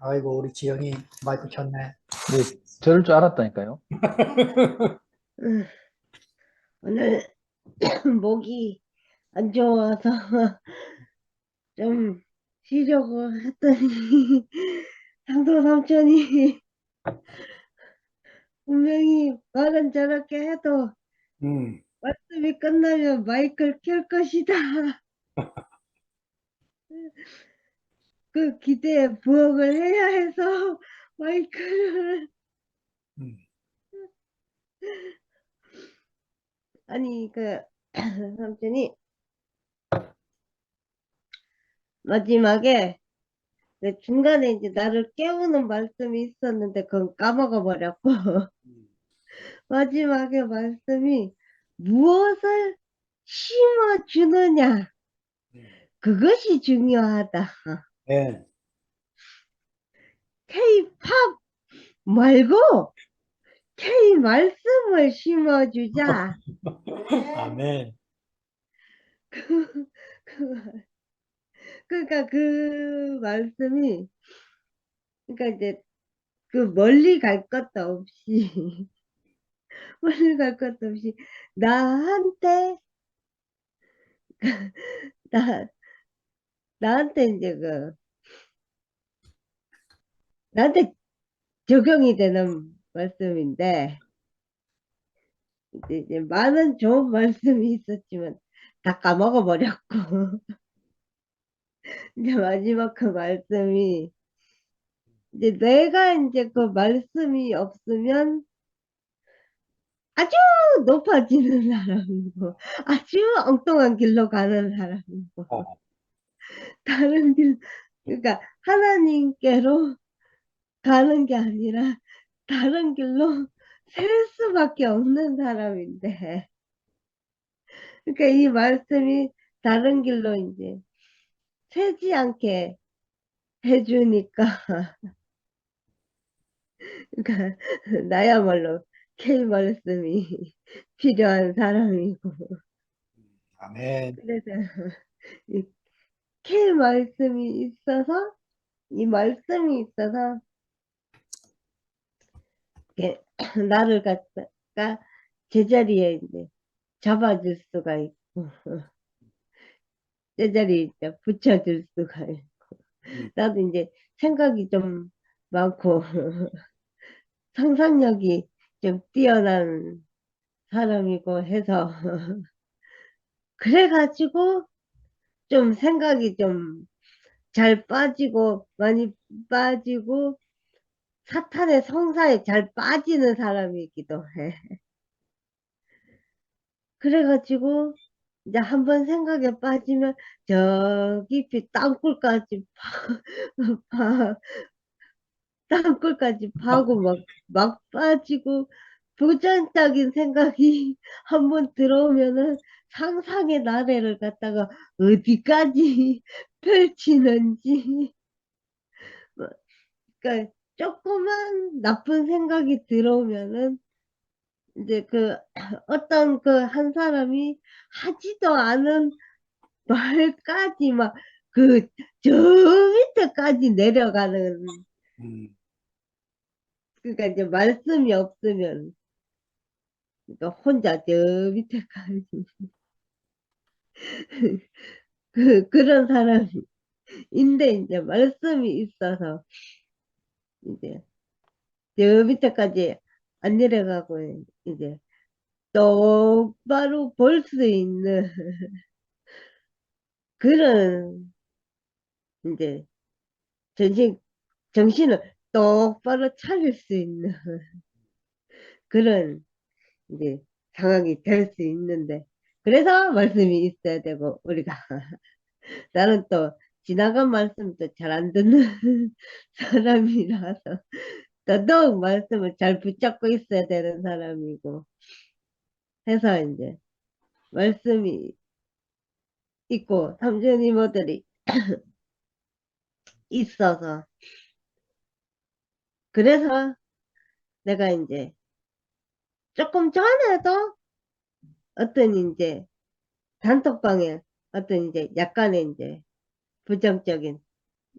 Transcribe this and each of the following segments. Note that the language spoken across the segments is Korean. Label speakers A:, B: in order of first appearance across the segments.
A: 아이고, 우리 지영이 마이크 켰네.
B: 네, 저럴 줄 알았다니까요.
C: 음, 오늘 목이 안 좋아서 좀 쉬려고 했더니 상도 삼촌이 분명히 말은 저렇게 해도
A: 음,
C: 말씀이 끝나면 마이크를 켤 것이다. 그 기대에 부응을 해야 해서 마이크를
A: 음,
C: 아니 그 삼촌이 마지막에 그 중간에 이제 나를 깨우는 말씀이 있었는데 그건 까먹어 버렸고 마지막에 말씀이 무엇을 심어주느냐 그것이 중요하다.
A: 네.
C: K-팝 말고 K 말씀을 심어주자.
A: 아멘.
C: 그- 그러니까 그 말씀이 그러니까 이제 그 멀리 갈 것도 없이 멀리 갈 것도 없이 나한테 나 나한테 이제 그 나한테 적용이 되는 말씀인데 이제 많은 좋은 말씀이 있었지만 다 까먹어 버렸고 이제 마지막 그 말씀이 이제 내가 이제 그 말씀이 없으면 아주 높아지는 사람이고 아주 엉뚱한 길로 가는 사람이고
A: 어,
C: 다른 길 그러니까 하나님께로 가는 게 아니라 다른 길로 셀 수밖에 없는 사람인데 그러니까 이 말씀이 다른 길로 이제 새지 않게 해주니까 그러니까 나야말로 K 말씀이 필요한 사람이고
A: 아멘.
C: 그래서 이 K 말씀이 있어서 이 말씀이 있어서 이렇게 나를 갖다가 제자리에 이제 잡아줄 수가 있고 제자리에 이제 붙여줄 수가 있고
A: 음,
C: 나도 이제 생각이 좀 많고 상상력이 좀 뛰어난 사람이고 해서 그래가지고 좀 생각이 좀 잘 빠지고 많이 빠지고 사탄의 성사에 잘 빠지는 사람이기도 해. 그래가지고 이제 한번 생각에 빠지면 저 깊이 땅굴까지 파, 땅굴까지 파고 막 빠지고 도전적인 생각이 한번 들어오면은 상상의 나래를 갖다가 어디까지 펼치는지 뭐, 그러니까 조그만 나쁜 생각이 들어오면은 이제 그 어떤 그 한 사람이 하지도 않은 말까지 막 그 저 밑에까지 내려가는
A: 음,
C: 그러니까 이제 말씀이 없으면 그러니까 혼자 저 밑에까지 그런 사람인데 이제 말씀이 있어서 이제 저 밑에까지 안 내려가고 이제 똑바로 볼 수 있는 그런 이제 정신 정신을 똑바로 차릴 수 있는 그런 이제 상황이 될 수 있는데 그래서 말씀이 있어야 되고 우리가 나는 또 지나간 말씀도 잘 안 듣는 사람이라서 더더욱 말씀을 잘 붙잡고 있어야 되는 사람이고 해서 이제 말씀이 있고 삼촌 이모들이 있어서 그래서 내가 이제 조금 전에도 어떤 이제 단톡방에 어떤 이제 약간의 이제 부정적인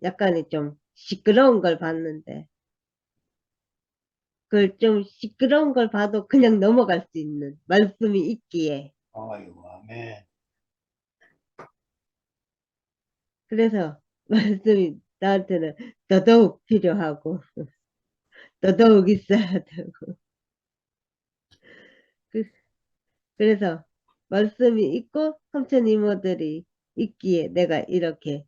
C: 약간의 좀 시끄러운 걸 봤는데, 그걸 좀 시끄러운 걸 봐도 그냥 넘어갈 수 있는 말씀이 있기에.
A: 아이고, 아멘.
C: 그래서 말씀이 나한테는 더더욱 필요하고, 더더욱 있어야 되고. 그, 그래서 말씀이 있고, 삼촌 이모들이 있기에 내가 이렇게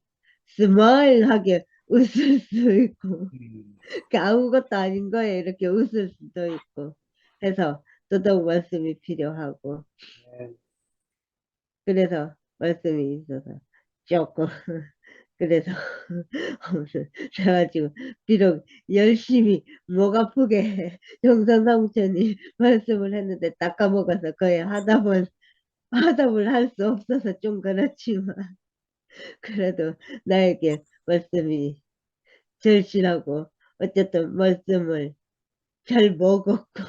C: 스마일하게 웃을 수 있고,
A: 음,
C: 그 아무것도 아닌 거에 이렇게 웃을 수도 있고 해서 더더욱 말씀이 필요하고
A: 아멘.
C: 그래서 말씀이 있어서 조금 그래서 제가 지금 비록 열심히 목 아프게 정선 삼촌이 말씀을 했는데 딱 까먹어서 거의 하답을 할 수 없어서 좀 그렇지만 그래도 나에게 말씀이 절실하고 어쨌든 말씀을 잘 먹었고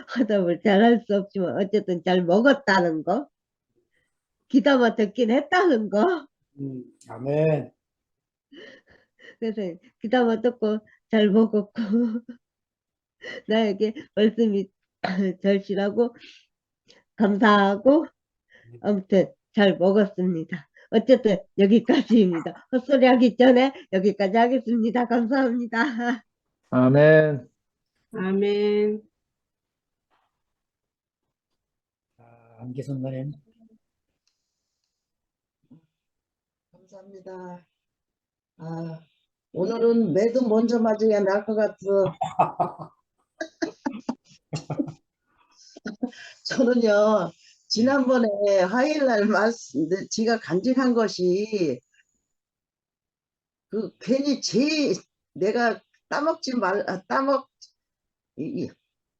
C: 화답을 잘 할 수 없지만 어쨌든 잘 먹었다는 거, 귀담아 듣긴 했다는 거.
A: 아멘.
C: 그래서 귀담아 듣고 잘 먹었고 나에게 말씀이 절실하고 감사하고 아무튼 잘 먹었습니다. 어쨌든 여기까지입니다. 헛소리 하기 전에 여기까지 하겠습니다. 감사합니다.
B: 아멘.
D: 아멘.
A: 안기선사님.
E: 감사합니다. 아, 오늘은 매도 먼저 맞아야 날 것 같아. 저는요, 지난번에 화요일날 말씀, 지가 간증한 것이, 괜히 내가 따먹지 말, 이-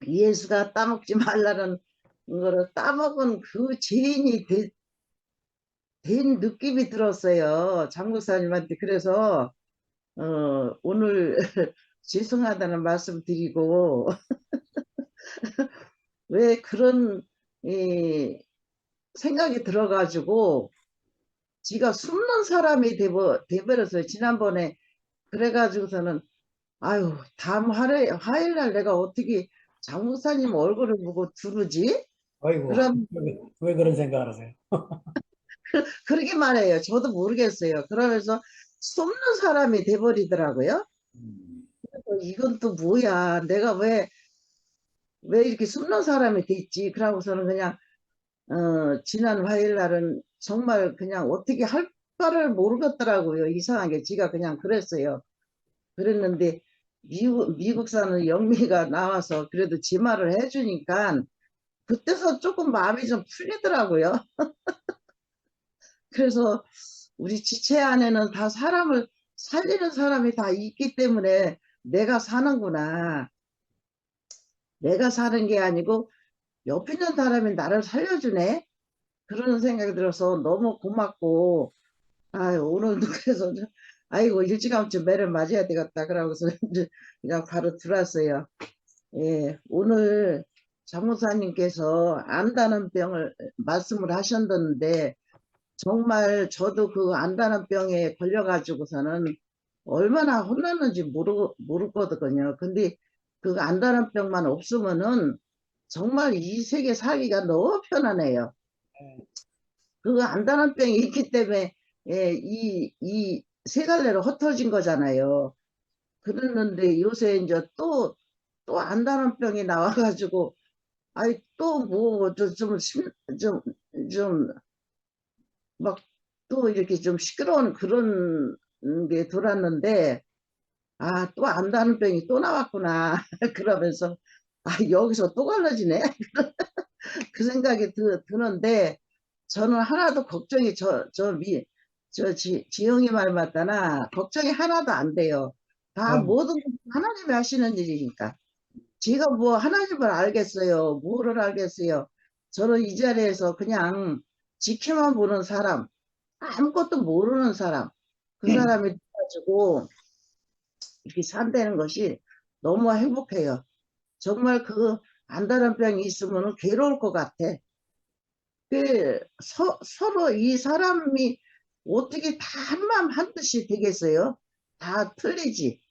E: 예수가 따먹지 말라는 거를 따먹은 그 죄인이 된 느낌이 들었어요. 장목사님한테. 그래서, 오늘 죄송하다는 말씀 드리고, 왜 그런 생각이 들어가지고 지가 숨는 사람이 돼버렸어요. 지난번에 그래가지고서는 아유 다음 화요일날 내가 어떻게 장 목사님 얼굴을 보고 두르지?
A: 아이고,
E: 그럼
A: 왜 그런 생각을 하세요?
E: 그러기만 해요. 저도 모르겠어요. 그러면서 숨는 사람이 돼버리더라고요. 이건 또 뭐야? 내가 왜 이렇게 숨는 사람이 됐지? 그러고서는 그냥 지난 화요일 날은 정말 그냥 어떻게 할 바를 모르겠더라고요. 이상하게 지가 그냥 그랬어요. 그랬는데 미국사는 영미가 나와서 그래도 지 말을 해주니까 그때서 조금 마음이 좀 풀리더라고요. 그래서 우리 지체 안에는 다 사람을 살리는 사람이 다 있기 때문에 내가 사는구나. 내가 사는 게 아니고 옆에 있는 사람이 나를 살려주네. 그런 생각이 들어서 너무 고맙고 오늘도 그래서 아이고 일찌감치 매를 맞아야 되겠다 그러고서 이제 그냥 바로 들어왔어요. 예, 오늘 장모사님께서 안다는 병을 말씀을 하셨는데 정말 저도 그 안다는 병에 걸려가지고서는 얼마나 혼났는지 모르거든요. 근데 그 안다는 병만 없으면은 정말 이 세계 살기가 너무 편하네요. 그 안다는 병이 있기 때문에 예, 이 세 갈래로 흩어진 거잖아요. 그랬는데 요새 이제 또 안다는 병이 나와가지고 아이 또 뭐 좀 막 또 이렇게 좀 시끄러운 그런 게 돌았는데 또 안다는 병이 또 나왔구나 그러면서 여기서 또 갈라지네 그 생각이 드는데 저는 하나도 걱정이 지영이 말 맞다나 걱정이 하나도 안 돼요. 다
A: 음,
E: 모든 건 하나님이 하시는 일이니까. 제가 뭐 하나님을 알겠어요. 뭐를 알겠어요. 저는 이 자리에서 그냥 지켜만 보는 사람, 아무것도 모르는 사람, 그 사람이 가지고 이렇게 산다는 것이 너무 행복해요. 정말 그 안다는 병이 있으면 괴로울 것 같아. 서로 이 사람이 어떻게 다 한마음 한뜻이 되겠어요? 다 틀리지.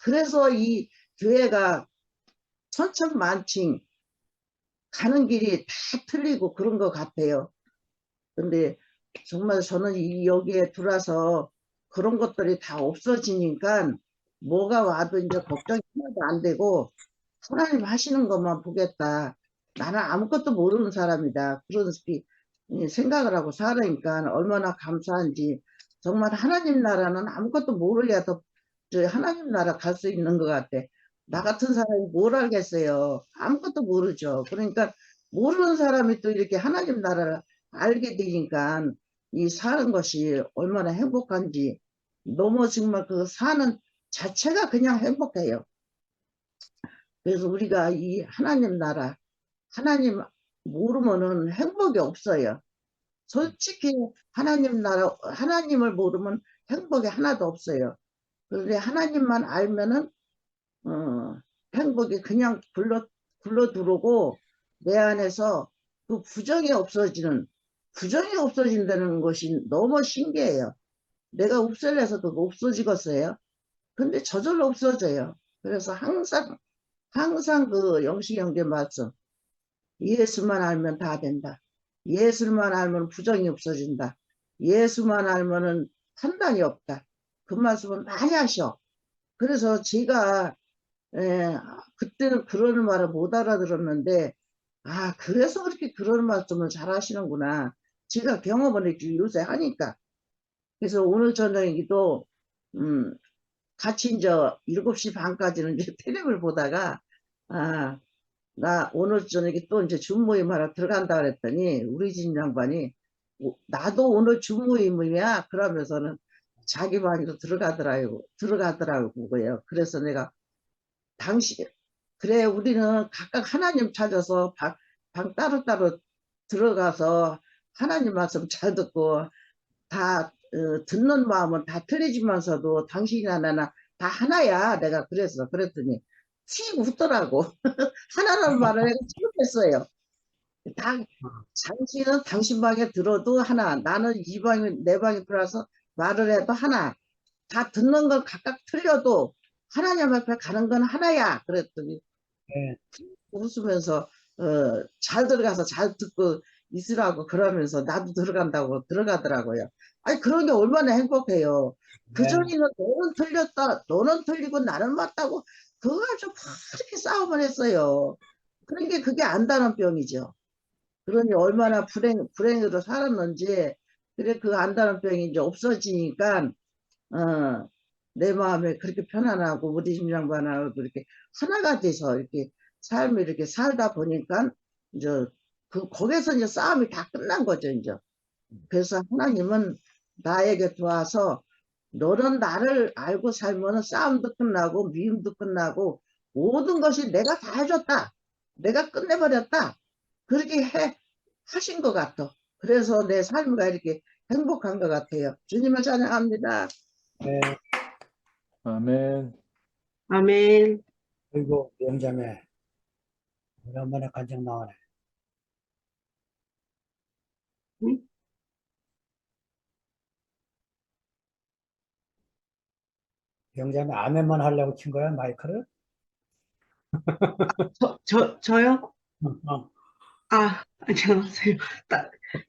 E: 그래서 이 교회가 천천만칭 가는 길이 다 틀리고 그런 것 같아요. 근데 정말 저는 여기에 들어와서 그런 것들이 다 없어지니까 뭐가 와도 이제 걱정이 하나도 안 되고 하나님 하시는 것만 보겠다. 나는 아무것도 모르는 사람이다. 그런 생각을 하고 살아니까 얼마나 감사한지. 정말 하나님 나라는 아무것도 모르려도 하나님 나라 갈 수 있는 것 같아. 나 같은 사람이 뭘 알겠어요. 아무것도 모르죠. 그러니까 모르는 사람이 또 이렇게 하나님 나라를 알게 되니까 이 사는 것이 얼마나 행복한지 너무 정말 그 사는 자체가 그냥 행복해요. 그래서 우리가 이 하나님 나라, 하나님 모르면은 행복이 없어요. 솔직히 하나님 나라, 하나님을 모르면 행복이 하나도 없어요. 그런데 하나님만 알면은, 행복이 그냥 굴러 들어오고 내 안에서 그 부정이 없어진다는 것이 너무 신기해요. 내가 없앨래서도 없어지겠어요. 근데 저절로 없어져요. 그래서 항상 그 영식 형제 말씀, 예수만 알면 다 된다. 예수만 알면 부정이 없어진다. 예수만 알면은 판단이 없다. 그 말씀을 많이 하셔. 그래서 제가 그때는 그런 말을 못 알아들었는데 그래서 그렇게 그런 말씀을 잘 하시는구나. 제가 경험을 이렇게 요새 하니까. 그래서 오늘 저녁에도 같이 이제 7시 반까지는 이제 텔레비를 보다가 나 오늘 저녁에 또 이제 줌모임 하러 들어간다 그랬더니 우리 집 양반이 나도 오늘 줌모임이야 그러면서는 자기 방으로 들어가더라고요. 그래서 내가 그래 우리는 각각 하나님 찾아서 방 따로따로 들어가서 하나님 말씀 잘 듣고 다 듣는 마음은 다 틀리지만서도 당신이나 나나 다 하나야. 내가 그랬더니 씩 웃더라고. 하나라는 말을 내가 처음 했어요. 당신은 당신 방에 들어도 하나, 나는 내 방에 들어와서 말을 해도 하나. 다 듣는 건 각각 틀려도 하나님 앞에 가는 건 하나야. 그랬더니
A: 네.
E: 웃으면서 잘 들어가서 잘 듣고 있으라고 그러면서 나도 들어간다고 들어가더라고요. 아니 그런 게 얼마나 행복해요.
A: 네.
E: 그전에는 너는 틀렸다, 너는 틀리고 나는 맞다고 그거 가지고 그렇게 싸움을 했어요. 그러니까 그게 안다는 병이죠. 그러니 얼마나 불행으로 살았는지. 그래 그 안다는 병이 이제 없어지니까 내 마음에 그렇게 편안하고 우리 집 양반하고 이렇게 하나가 돼서 이렇게 삶을 이렇게 살다 보니까 이제 거기서 이제 싸움이 다 끝난 거죠, 이제. 그래서 하나님은 나에게 도와서 너는 나를 알고 살면 싸움도 끝나고 미움도 끝나고 모든 것이 내가 다 해줬다. 내가 끝내버렸다. 그렇게 하신 것 같아. 그래서 내 삶이 이렇게 행복한 것 같아요. 주님을 찬양합니다.
A: 네.
B: 아멘.
D: 아멘.
A: 그리고 영자매 오랜만에 간증 나오네.
D: 응?
A: 영자매 아멘만 하려고 친 거야 마이크를?
D: 저요?
A: 어.
D: 안녕하세요.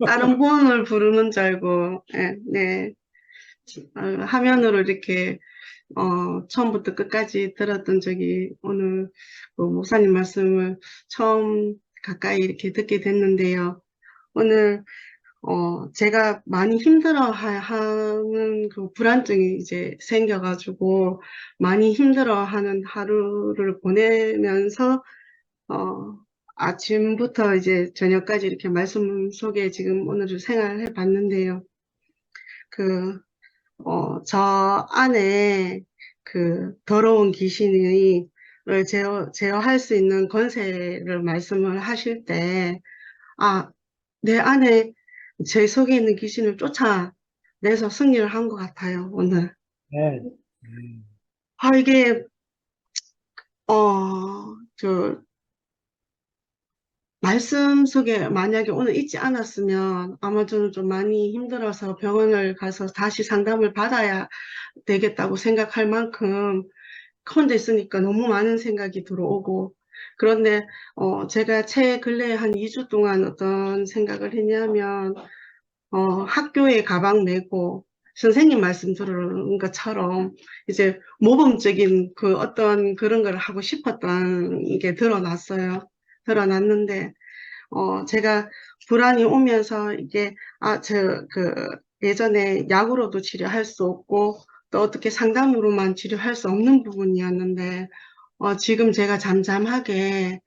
D: 다른 분을 부르는 줄 알고, 네. 화면으로 이렇게, 처음부터 끝까지 들었던 적이 오늘 그 목사님 말씀을 처음 가까이 이렇게 듣게 됐는데요. 오늘, 제가 많이 하는 그 불안증이 이제 생겨가지고 많이 힘들어하는 하루를 보내면서, 아침부터 이제 저녁까지 이렇게 말씀 속에 지금 오늘을 생활해 봤는데요. 저 안에 그 더러운 귀신을 제어할 수 있는 권세를 말씀을 하실 때, 내 안에 제 속에 있는 귀신을 쫓아내서 승리를 한 것 같아요, 오늘.
A: 네.
D: 이게, 저, 말씀 속에 만약에 오늘 있지 않았으면 아마 저는 좀 많이 힘들어서 병원을 가서 다시 상담을 받아야 되겠다고 생각할 만큼 혼자 있으니까 너무 많은 생각이 들어오고, 그런데 제가 근래에 한 2주 동안 어떤 생각을 했냐면, 학교에 가방 메고 선생님 말씀 들은 것처럼 이제 모범적인 그 어떤 그런 걸 하고 싶었던 게 드러났어요. 드러났는데, 제가 불안이 오면서 이게, 예전에 약으로도 치료할 수 없고, 또 어떻게 상담으로만 치료할 수 없는 부분이었는데, 지금 제가 잠잠하게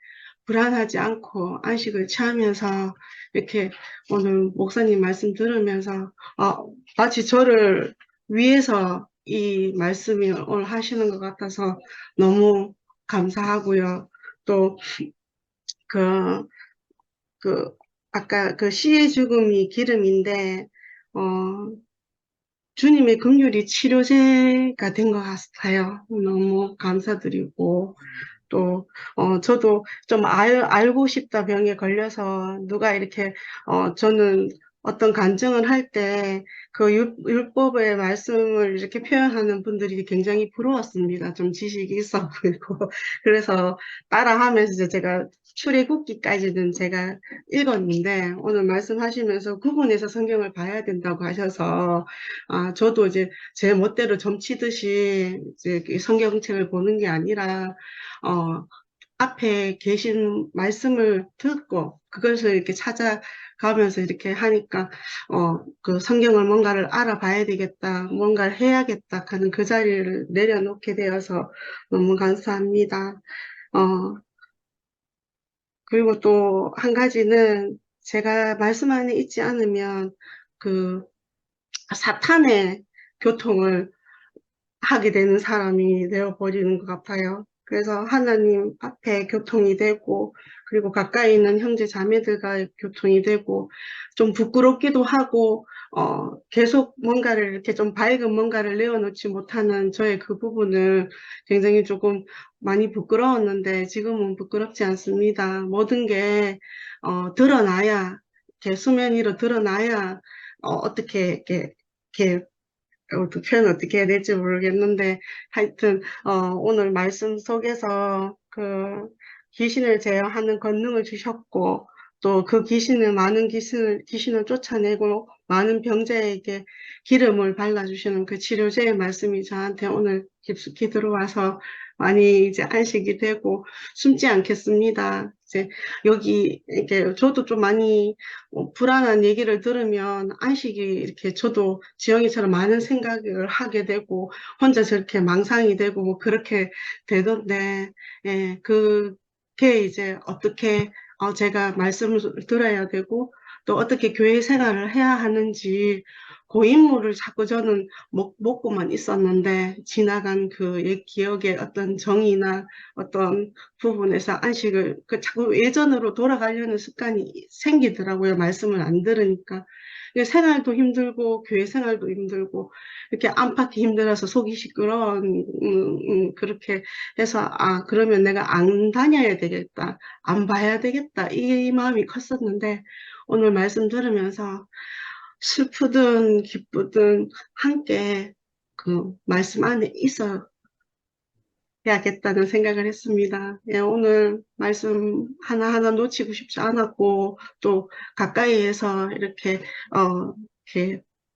D: 불안하지 않고 안식을 취하면서 이렇게 오늘 목사님 말씀 들으면서, 마치 저를 위해서 이 말씀이 오늘 하시는 것 같아서 너무 감사하고요. 또, 그, 그, 아까 그 씨의 죽음이 기름인데, 어, 주님의 긍휼이 치료제가 된 것 같아요. 너무 감사드리고, 또, 저도 좀 알고 싶다 병에 걸려서 누가 이렇게, 저는 어떤 간증을 할 때 그 율법의 말씀을 이렇게 표현하는 분들이 굉장히 부러웠습니다. 좀 지식이 있어 보이고. 그래서 따라하면서 이제 제가 출애굽기까지는 제가 읽었는데 오늘 말씀하시면서 구분해서 성경을 봐야 된다고 하셔서 저도 이제 제 멋대로 점치듯이 이제 성경책을 보는 게 아니라 앞에 계신 말씀을 듣고 그것을 이렇게 찾아가면서 이렇게 하니까 그 성경을 뭔가를 알아봐야 되겠다, 뭔가를 해야겠다 하는 그 자리를 내려놓게 되어서 너무 감사합니다. 그리고 또 한 가지는 제가 말씀 안에 있지 않으면 그 사탄의 교통을 하게 되는 사람이 되어버리는 것 같아요. 그래서 하나님 앞에 교통이 되고, 그리고 가까이 있는 형제 자매들과 교통이 되고, 좀 부끄럽기도 하고, 계속 뭔가를 이렇게 좀 밝은 뭔가를 내어놓지 못하는 저의 그 부분을 굉장히 조금 많이 부끄러웠는데, 지금은 부끄럽지 않습니다. 모든 게, 드러나야, 이렇게 수면 위로 드러나야, 어떻게, 이렇게 표현 어떻게 해야 될지 모르겠는데, 하여튼, 오늘 말씀 속에서 귀신을 제어하는 권능을 주셨고, 또 그 많은 귀신을 쫓아내고, 많은 병자에게 기름을 발라주시는 그 치료제의 말씀이 저한테 오늘 깊숙이 들어와서 많이 이제 안식이 되고, 숨지 않겠습니다. 이제 여기, 이렇게 저도 좀 많이 불안한 얘기를 들으면 안식이 이렇게 저도 지영이처럼 많은 생각을 하게 되고 혼자 저렇게 망상이 되고 뭐 그렇게 되던데, 예, 그게 이제 어떻게 제가 말씀을 들어야 되고 또 어떻게 교회 생활을 해야 하는지 고인물을 자꾸 저는 먹고만 있었는데 지나간 그 옛 기억의 어떤 정의나 어떤 부분에서 안식을 자꾸 예전으로 돌아가려는 습관이 생기더라고요. 말씀을 안 들으니까. 생활도 힘들고 교회 생활도 힘들고 이렇게 안팎이 힘들어서 속이 시끄러운 그렇게 해서 그러면 내가 안 다녀야 되겠다. 안 봐야 되겠다. 이 마음이 컸었는데 오늘 말씀 들으면서 슬프든 기쁘든 함께 그 말씀 안에 있어 해야겠다는 생각을 했습니다. 예, 오늘 말씀 하나하나 놓치고 싶지 않았고, 또 가까이에서 이렇게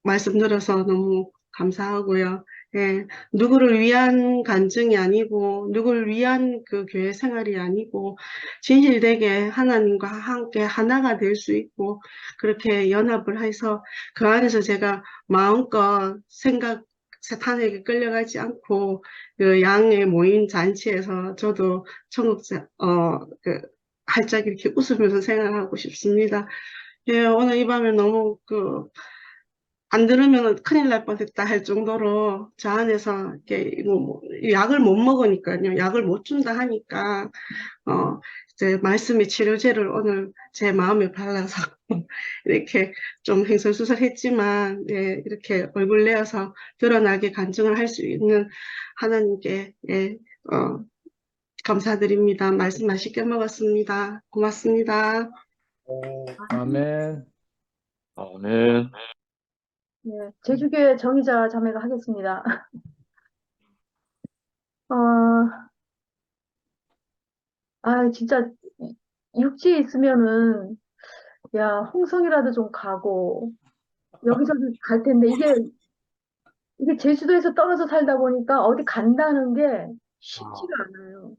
D: 말씀 들어서 너무 감사하고요. 예, 누구를 위한 간증이 아니고, 누구를 위한 그 교회 생활이 아니고, 진실되게 하나님과 함께 하나가 될 수 있고, 그렇게 연합을 해서 그 안에서 제가 마음껏 사탄에게 끌려가지 않고, 그 양의 모임 잔치에서 저도 활짝 이렇게 웃으면서 생활하고 싶습니다. 예, 오늘 이 밤에 너무 안 들으면 큰일 날 뻔했다 할 정도로 저 안에서 이렇게 약을 못 먹으니까요. 약을 못 준다 하니까, 이제 말씀의 치료제를 오늘 제 마음에 발라서 이렇게 좀 횡설수설했지만, 예, 이렇게 얼굴 내어서 드러나게 간증을 할 수 있는 하나님께, 예, 감사드립니다. 말씀 맛있게 먹었습니다. 고맙습니다.
B: 아멘.
F: 아멘.
G: 네, 제주교회 정의자 자매가 하겠습니다. 어, 진짜 육지에 있으면은 야, 홍성이라도 좀 가고 여기저기 갈 텐데 이게 제주도에서 떨어져 살다 보니까 어디 간다는 게 쉽지가 않아요.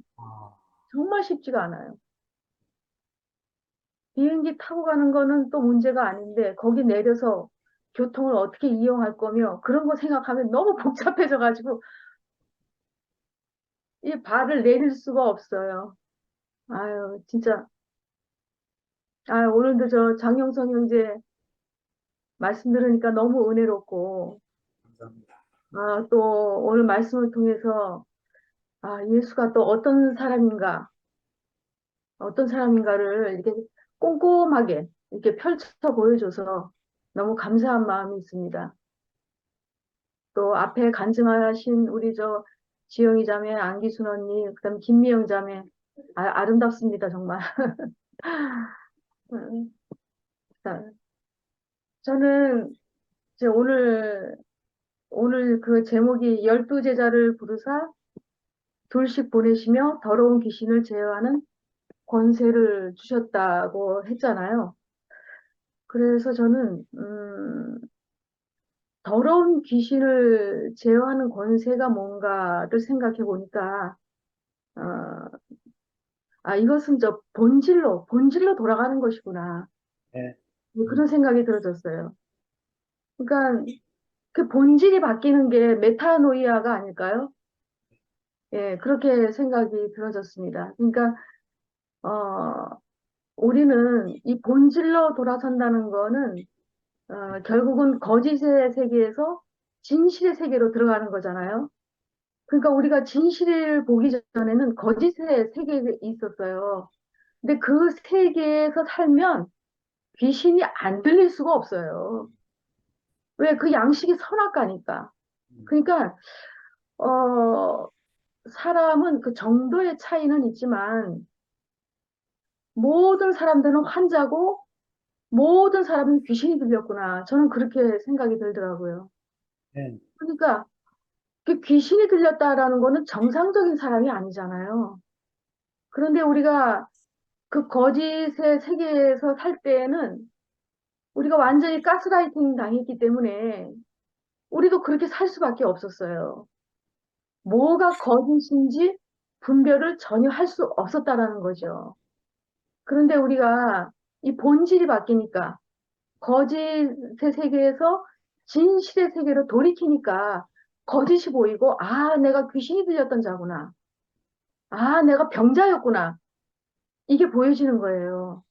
G: 정말 쉽지가 않아요. 비행기 타고 가는 거는 또 문제가 아닌데 거기 내려서 교통을 어떻게 이용할 거며 그런 거 생각하면 너무 복잡해져가지고 이 발을 내릴 수가 없어요. 아유, 진짜. 오늘도 저 장영성 형제 말씀 들으니까 너무 은혜롭고,
A: 감사합니다.
G: 또 오늘 말씀을 통해서, 예수가 또 어떤 사람인가를 이렇게 꼼꼼하게 이렇게 펼쳐 보여줘서 너무 감사한 마음이 있습니다. 또 앞에 간증하신 우리 저 지영이 자매, 안기순 언니, 그다음 김미영 자매, 아름답습니다, 정말. 음, 자, 저는 이제 오늘 그 제목이 12제자를 부르사 둘씩 보내시며 더러운 귀신을 제어하는 권세를 주셨다고 했잖아요. 그래서 저는 더러운 귀신을 제어하는 권세가 뭔가를 생각해 보니까 이것은 저 본질로 돌아가는 것이구나.
A: 네.
G: 그런 생각이 들어졌어요. 그러니까 그 본질이 바뀌는 게 메타노이아가 아닐까요? 예, 그렇게 생각이 들어졌습니다. 그러니까 우리는 이 본질로 돌아선다는 거는 결국은 거짓의 세계에서 진실의 세계로 들어가는 거잖아요. 그러니까 우리가 진실을 보기 전에는 거짓의 세계에 있었어요. 근데 그 세계에서 살면 귀신이 안 들릴 수가 없어요. 왜? 그 양식이 선악과니까. 그러니까 사람은 그 정도의 차이는 있지만 모든 사람들은 환자고 모든 사람은 귀신이 들렸구나. 저는 그렇게 생각이 들더라고요.
A: 네.
G: 그러니까 그 귀신이 들렸다라는 거는 정상적인 사람이 아니잖아요. 그런데 우리가 그 거짓의 세계에서 살 때에는 우리가 완전히 가스라이팅 당했기 때문에 우리도 그렇게 살 수밖에 없었어요. 뭐가 거짓인지 분별을 전혀 할 수 없었다라는 거죠. 그런데 우리가 이 본질이 바뀌니까 거짓의 세계에서 진실의 세계로 돌이키니까 거짓이 보이고, 내가 귀신이 들렸던 자구나. 내가 병자였구나. 이게 보여지는 거예요.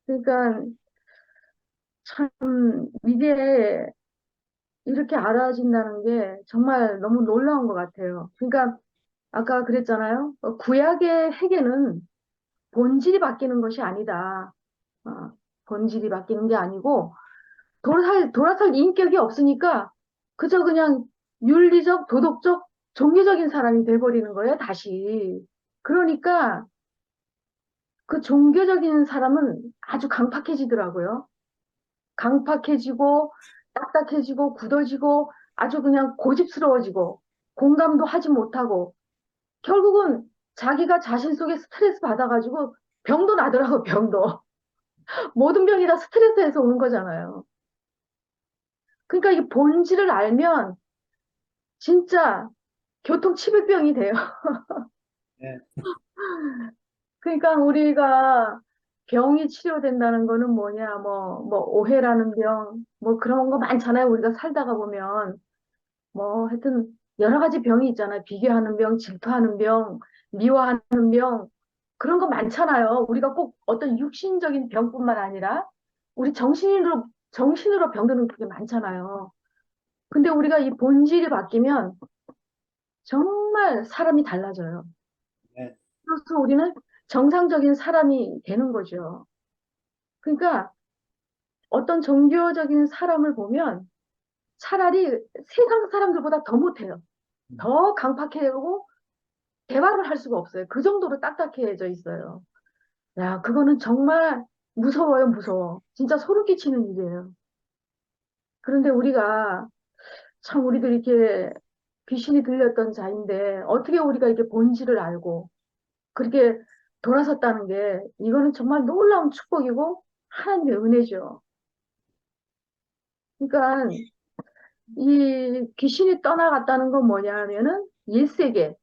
G: 그러니까 참 이게 이렇게 알아진다는 게 정말 너무 놀라운 것 같아요. 그러니까 아까 그랬잖아요. 구약의 회개는 본질이 바뀌는 것이 아니다. 본질이 바뀌는 게 아니고 돌아설 인격이 없으니까 그저 그냥 윤리적, 도덕적, 종교적인 사람이 돼버리는 거예요, 다시. 그러니까 그 종교적인 사람은 아주 강팍해지더라고요. 강팍해지고, 딱딱해지고, 굳어지고, 아주 그냥 고집스러워지고, 공감도 하지 못하고, 결국은 자기가 자신 속에 스트레스 받아가지고 병도 나더라고, 병도. 모든 병이 다 스트레스에서 오는 거잖아요. 그러니까 이 본질을 알면 진짜 교통치매병이 돼요.
A: 네.
G: 그러니까 우리가 병이 치료된다는 거는 뭐냐, 뭐 오해라는 병, 뭐 그런 거 많잖아요. 우리가 살다가 보면. 뭐 하여튼 여러 가지 병이 있잖아요. 비교하는 병, 질투하는 병, 미워하는 병, 그런 거 많잖아요. 우리가 꼭 어떤 육신적인 병뿐만 아니라 우리 정신으로 병드는 게 많잖아요. 근데 우리가 이 본질이 바뀌면 정말 사람이 달라져요.
A: 네.
G: 그래서 우리는 정상적인 사람이 되는 거죠. 그러니까 어떤 종교적인 사람을 보면 차라리 세상 사람들보다 더 못해요. 더 강팍해고 대화를 할 수가 없어요. 그 정도로 딱딱해져 있어요. 야, 그거는 정말 무서워요, 무서워. 진짜 소름 끼치는 일이에요. 그런데 우리가 참 우리도 이렇게 귀신이 들렸던 자인데 어떻게 우리가 이렇게 본질을 알고 그렇게 돌아섰다는 게 이거는 정말 놀라운 축복이고 하나님의 은혜죠. 그러니까 이 귀신이 떠나갔다는 건 뭐냐 하면은 옛세계,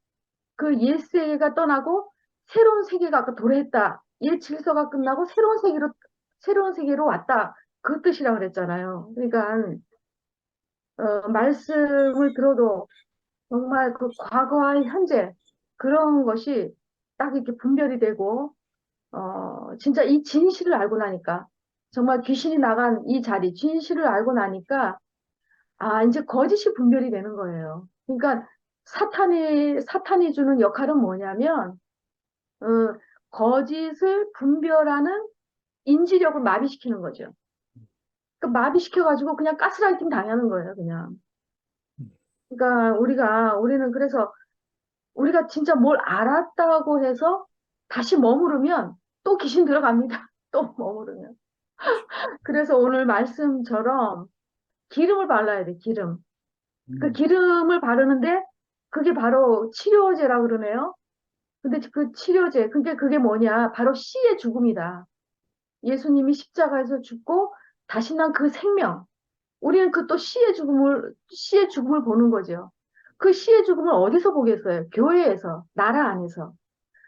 G: 그 옛세계가 떠나고 새로운 세계가 아까 도래했다. 옛 질서가 끝나고 새로운 세계로 왔다. 그 뜻이라고 그랬잖아요. 그러니까 말씀을 들어도 정말 그 과거와 현재 그런 것이 딱 이렇게 분별이 되고 진짜 이 진실을 알고 나니까 정말 귀신이 나간 이 자리 진실을 알고 나니까 이제 거짓이 분별이 되는 거예요. 그러니까 사탄이 주는 역할은 뭐냐면 어, 거짓을 분별하는 인지력을 마비시키는 거죠. 그 마비시켜가지고 그냥 가스라이팅 당하는 거예요, 그냥. 그러니까 우리는 그래서 우리가 진짜 뭘 알았다고 해서 다시 머무르면 또 귀신 들어갑니다. 또 머무르면. 그래서 오늘 말씀처럼 기름을 발라야 돼, 기름. 그 기름을 바르는데 그게 바로 치료제라 그러네요. 근데 그 치료제, 그게 뭐냐? 바로 씨의 죽음이다. 예수님이 십자가에서 죽고 다시 난 그 생명. 우리는 그 또 씨의 죽음을 보는 거죠. 그 씨의 죽음을 어디서 보겠어요? 교회에서, 나라 안에서.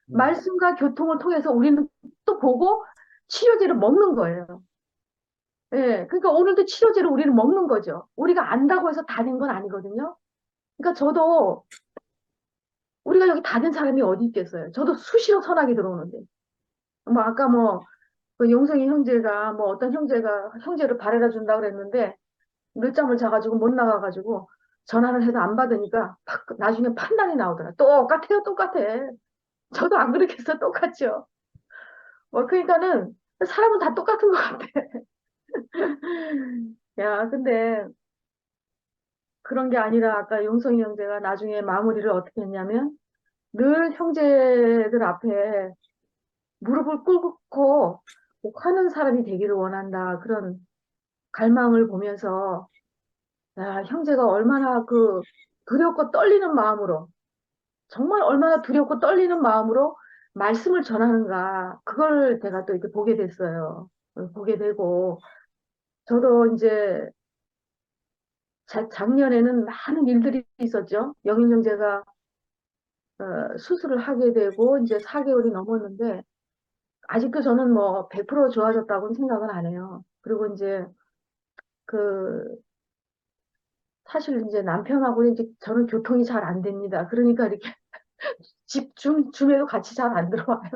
G: 말씀과 교통을 통해서 우리는 또 보고 치료제를 먹는 거예요. 예, 그러니까 오늘도 치료제를 우리는 먹는 거죠. 우리가 안다고 해서 다 된 건 아니거든요. 그러니까 저도 우리가 여기 다 된 사람이 어디 있겠어요. 저도 수시로 선악이 들어오는데. 뭐 아까 그 용성이 형제가 어떤 형제가 형제를 바래다 준다고 그랬는데 늦잠을 자가지고 못 나가가지고 전화를 해도 안 받으니까 나중에 판단이 나오더라. 똑같아요, 똑같아. 저도 안 그렇겠어, 똑같죠. 그러니까는 사람은 다 똑같은 것 같아. 야, 근데 그런 게 아니라 아까 용성이 형제가 나중에 마무리를 어떻게 했냐면 늘 형제들 앞에 무릎을 꿇고 하는 사람이 되기를 원한다. 그런 갈망을 보면서 야, 형제가 얼마나 두렵고 떨리는 마음으로 정말 얼마나 두렵고 떨리는 마음으로 말씀을 전하는가. 그걸 제가 또 이렇게 보게 됐어요. 보게 되고 저도 이제 작년에는 많은 일들이 있었죠. 영인 형제가 수술을 하게 되고 이제 4개월이 넘었는데 아직도 저는 100% 좋아졌다고는 생각은 안 해요. 그리고 이제 그 사실 이제 남편하고 이제 저는 교통이 잘 안 됩니다. 그러니까 이렇게 줌에도 같이 잘 안 들어와요.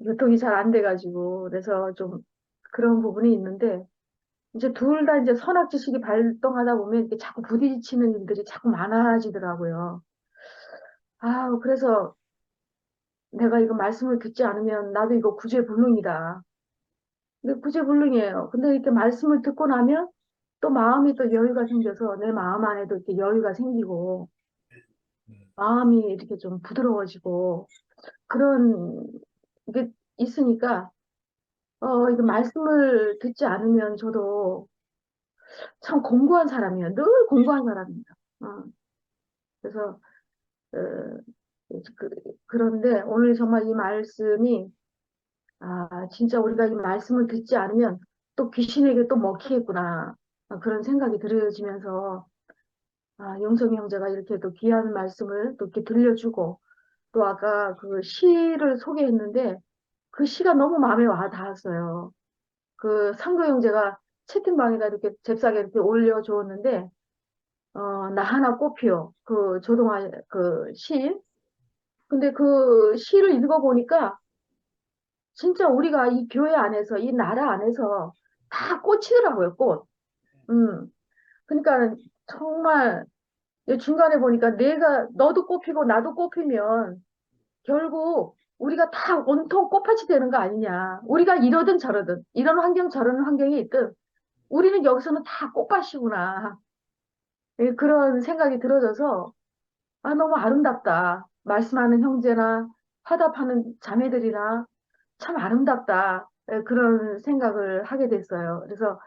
G: 교통이 잘 안 돼가지고 그래서 좀 그런 부분이 있는데 이제 둘 다 이제 선악지식이 발동하다 보면 이렇게 자꾸 부딪히는 일들이 자꾸 많아지더라고요. 그래서 내가 이거 말씀을 듣지 않으면 나도 이거 구제불능이다. 근데 구제불능이에요. 근데 이렇게 말씀을 듣고 나면 또 마음이 또 여유가 생겨서 내 마음 안에도 이렇게 여유가 생기고 마음이 이렇게 좀 부드러워지고 그런 게 있으니까 이게 말씀을 듣지 않으면 저도 참 공고한 사람이에요. 늘 공고한 사람입니다. 그래서 어, 그, 그런데 오늘 정말 이 말씀이 진짜 우리가 이 말씀을 듣지 않으면 또 귀신에게 또 먹히겠구나. 그런 생각이 들어지면서 용성이 형제가 이렇게 또 귀한 말씀을 또 이렇게 들려주고 또 아까 그 시를 소개했는데 그 시가 너무 마음에 와 닿았어요. 그 상도 형제가 채팅방에다 이렇게 잽싸게 이렇게 올려주었는데 나 하나 꽃피요. 그 조동아 그 시. 근데 그 시를 읽어보니까 진짜 우리가 이 교회 안에서 이 나라 안에서 다 꽂히더라고요, 꽃. 음. 그러니까 정말 중간에 보니까 너도 꽃피고 나도 꽃피면 결국 우리가 다 온통 꽃밭이 되는 거 아니냐. 우리가 이러든 저러든 이런 환경 저런 환경이 있든 우리는 여기서는 다 꽃밭이구나. 그런 생각이 들어져서 아, 너무 아름답다. 말씀하는 형제나 화답하는 자매들이나 참 아름답다. 예, 그런 생각을 하게 됐어요. 그래서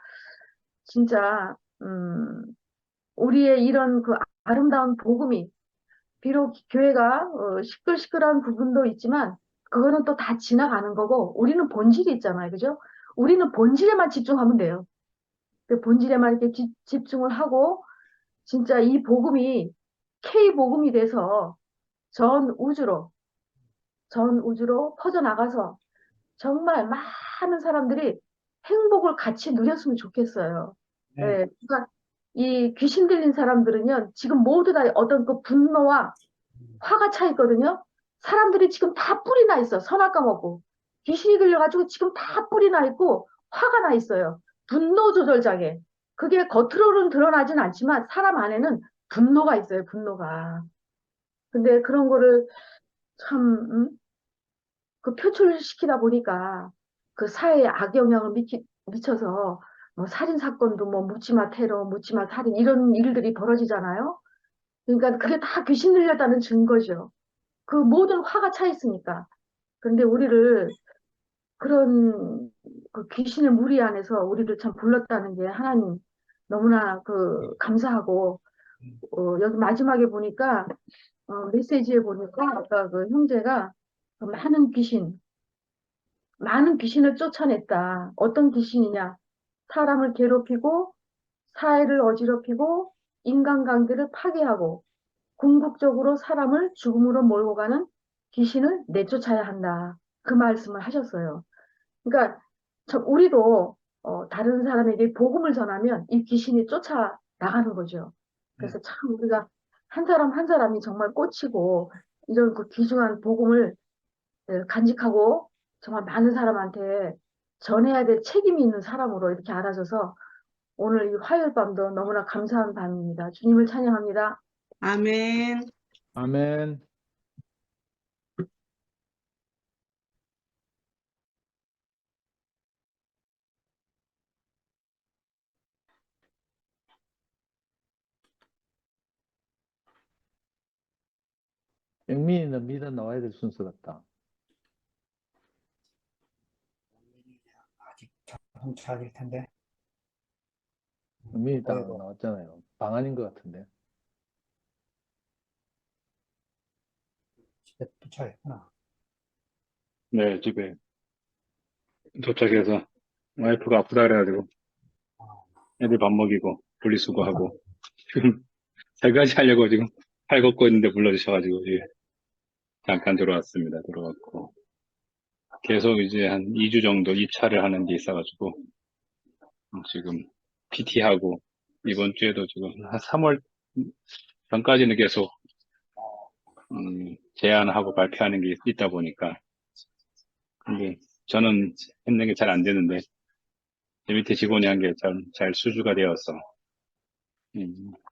G: 진짜, 우리의 이런 그 아름다운 복음이 비록 교회가 시끌시끌한 부분도 있지만 그거는 또 다 지나가는 거고 우리는 본질이 있잖아요. 그죠? 우리는 본질에만 집중하면 돼요. 그 본질에만 이렇게 집중을 하고 진짜 이 복음이 K 복음이 돼서 전 우주로 전 우주로 퍼져나가서 정말 많은 사람들이 행복을 같이 누렸으면 좋겠어요.
A: 네.
G: 예, 그러니까 이 귀신 들린 사람들은요, 지금 모두 다 어떤 그 분노와 화가 차 있거든요. 사람들이 지금 다 뿔이 나 있어. 선악과 먹고. 귀신이 들려가지고 지금 다 뿔이 나 있고 화가 나 있어요. 분노 조절 장애. 그게 겉으로는 드러나진 않지만 사람 안에는 분노가 있어요. 분노가. 근데 그런 거를 참, 그 표출시키다 보니까 그 사회에 악영향을 미쳐서 뭐 살인 사건도 뭐 묻지마 테러, 묻지마 살인 이런 일들이 벌어지잖아요. 그러니까 그게 다 귀신 들렸다는 증거죠. 그 모든 화가 차 있으니까. 근데 우리를 그런 그 귀신의 무리 안에서 우리를 참 불렀다는 게 하나님 너무나 그 감사하고 여기 마지막에 보니까 메시지에 보니까 아까 그 형제가 그 많은 귀신을 쫓아냈다. 어떤 귀신이냐? 사람을 괴롭히고 사회를 어지럽히고 인간관계를 파괴하고 궁극적으로 사람을 죽음으로 몰고 가는 귀신을 내쫓아야 한다. 그 말씀을 하셨어요. 그러니까 우리도 다른 사람에게 복음을 전하면 이 귀신이 쫓아나가는 거죠. 그래서 참 우리가 한 사람 한 사람이 정말 꽂히고 이런 그 귀중한 복음을 간직하고 정말 많은 사람한테 전해야 될 책임이 있는 사람으로 이렇게 알아줘서 오늘 이 화요일 밤도 너무나 감사한 밤입니다. 주님을 찬양합니다.
D: 아멘.
B: 아멘. 영민이는 믿어 나와야 될 순서 같다.
A: 아직 자동차일 텐데.
B: 영민이 딱
A: 어이구.
B: 나왔잖아요. 방 안인 것 같은데.
A: 집에 도착했구나.
F: 네, 집에 도착해서 와이프가 아프다 그래가지고 애들 밥 먹이고 분리수거하고 지금 설거지 하려고 지금 팔 걷고 있는데 불러주셔가지고 예, 잠깐 들어왔습니다. 들어왔고 계속 이제 한 2주 정도 입찰을 하는 게 있어가지고 지금 PT하고 이번 주에도 지금 한 3월 전까지는 계속 제안하고 발표하는 게 있다 보니까 근데 저는 했는 게 잘 안 되는데 제 밑에 직원이 한 게 잘 수주가 되어서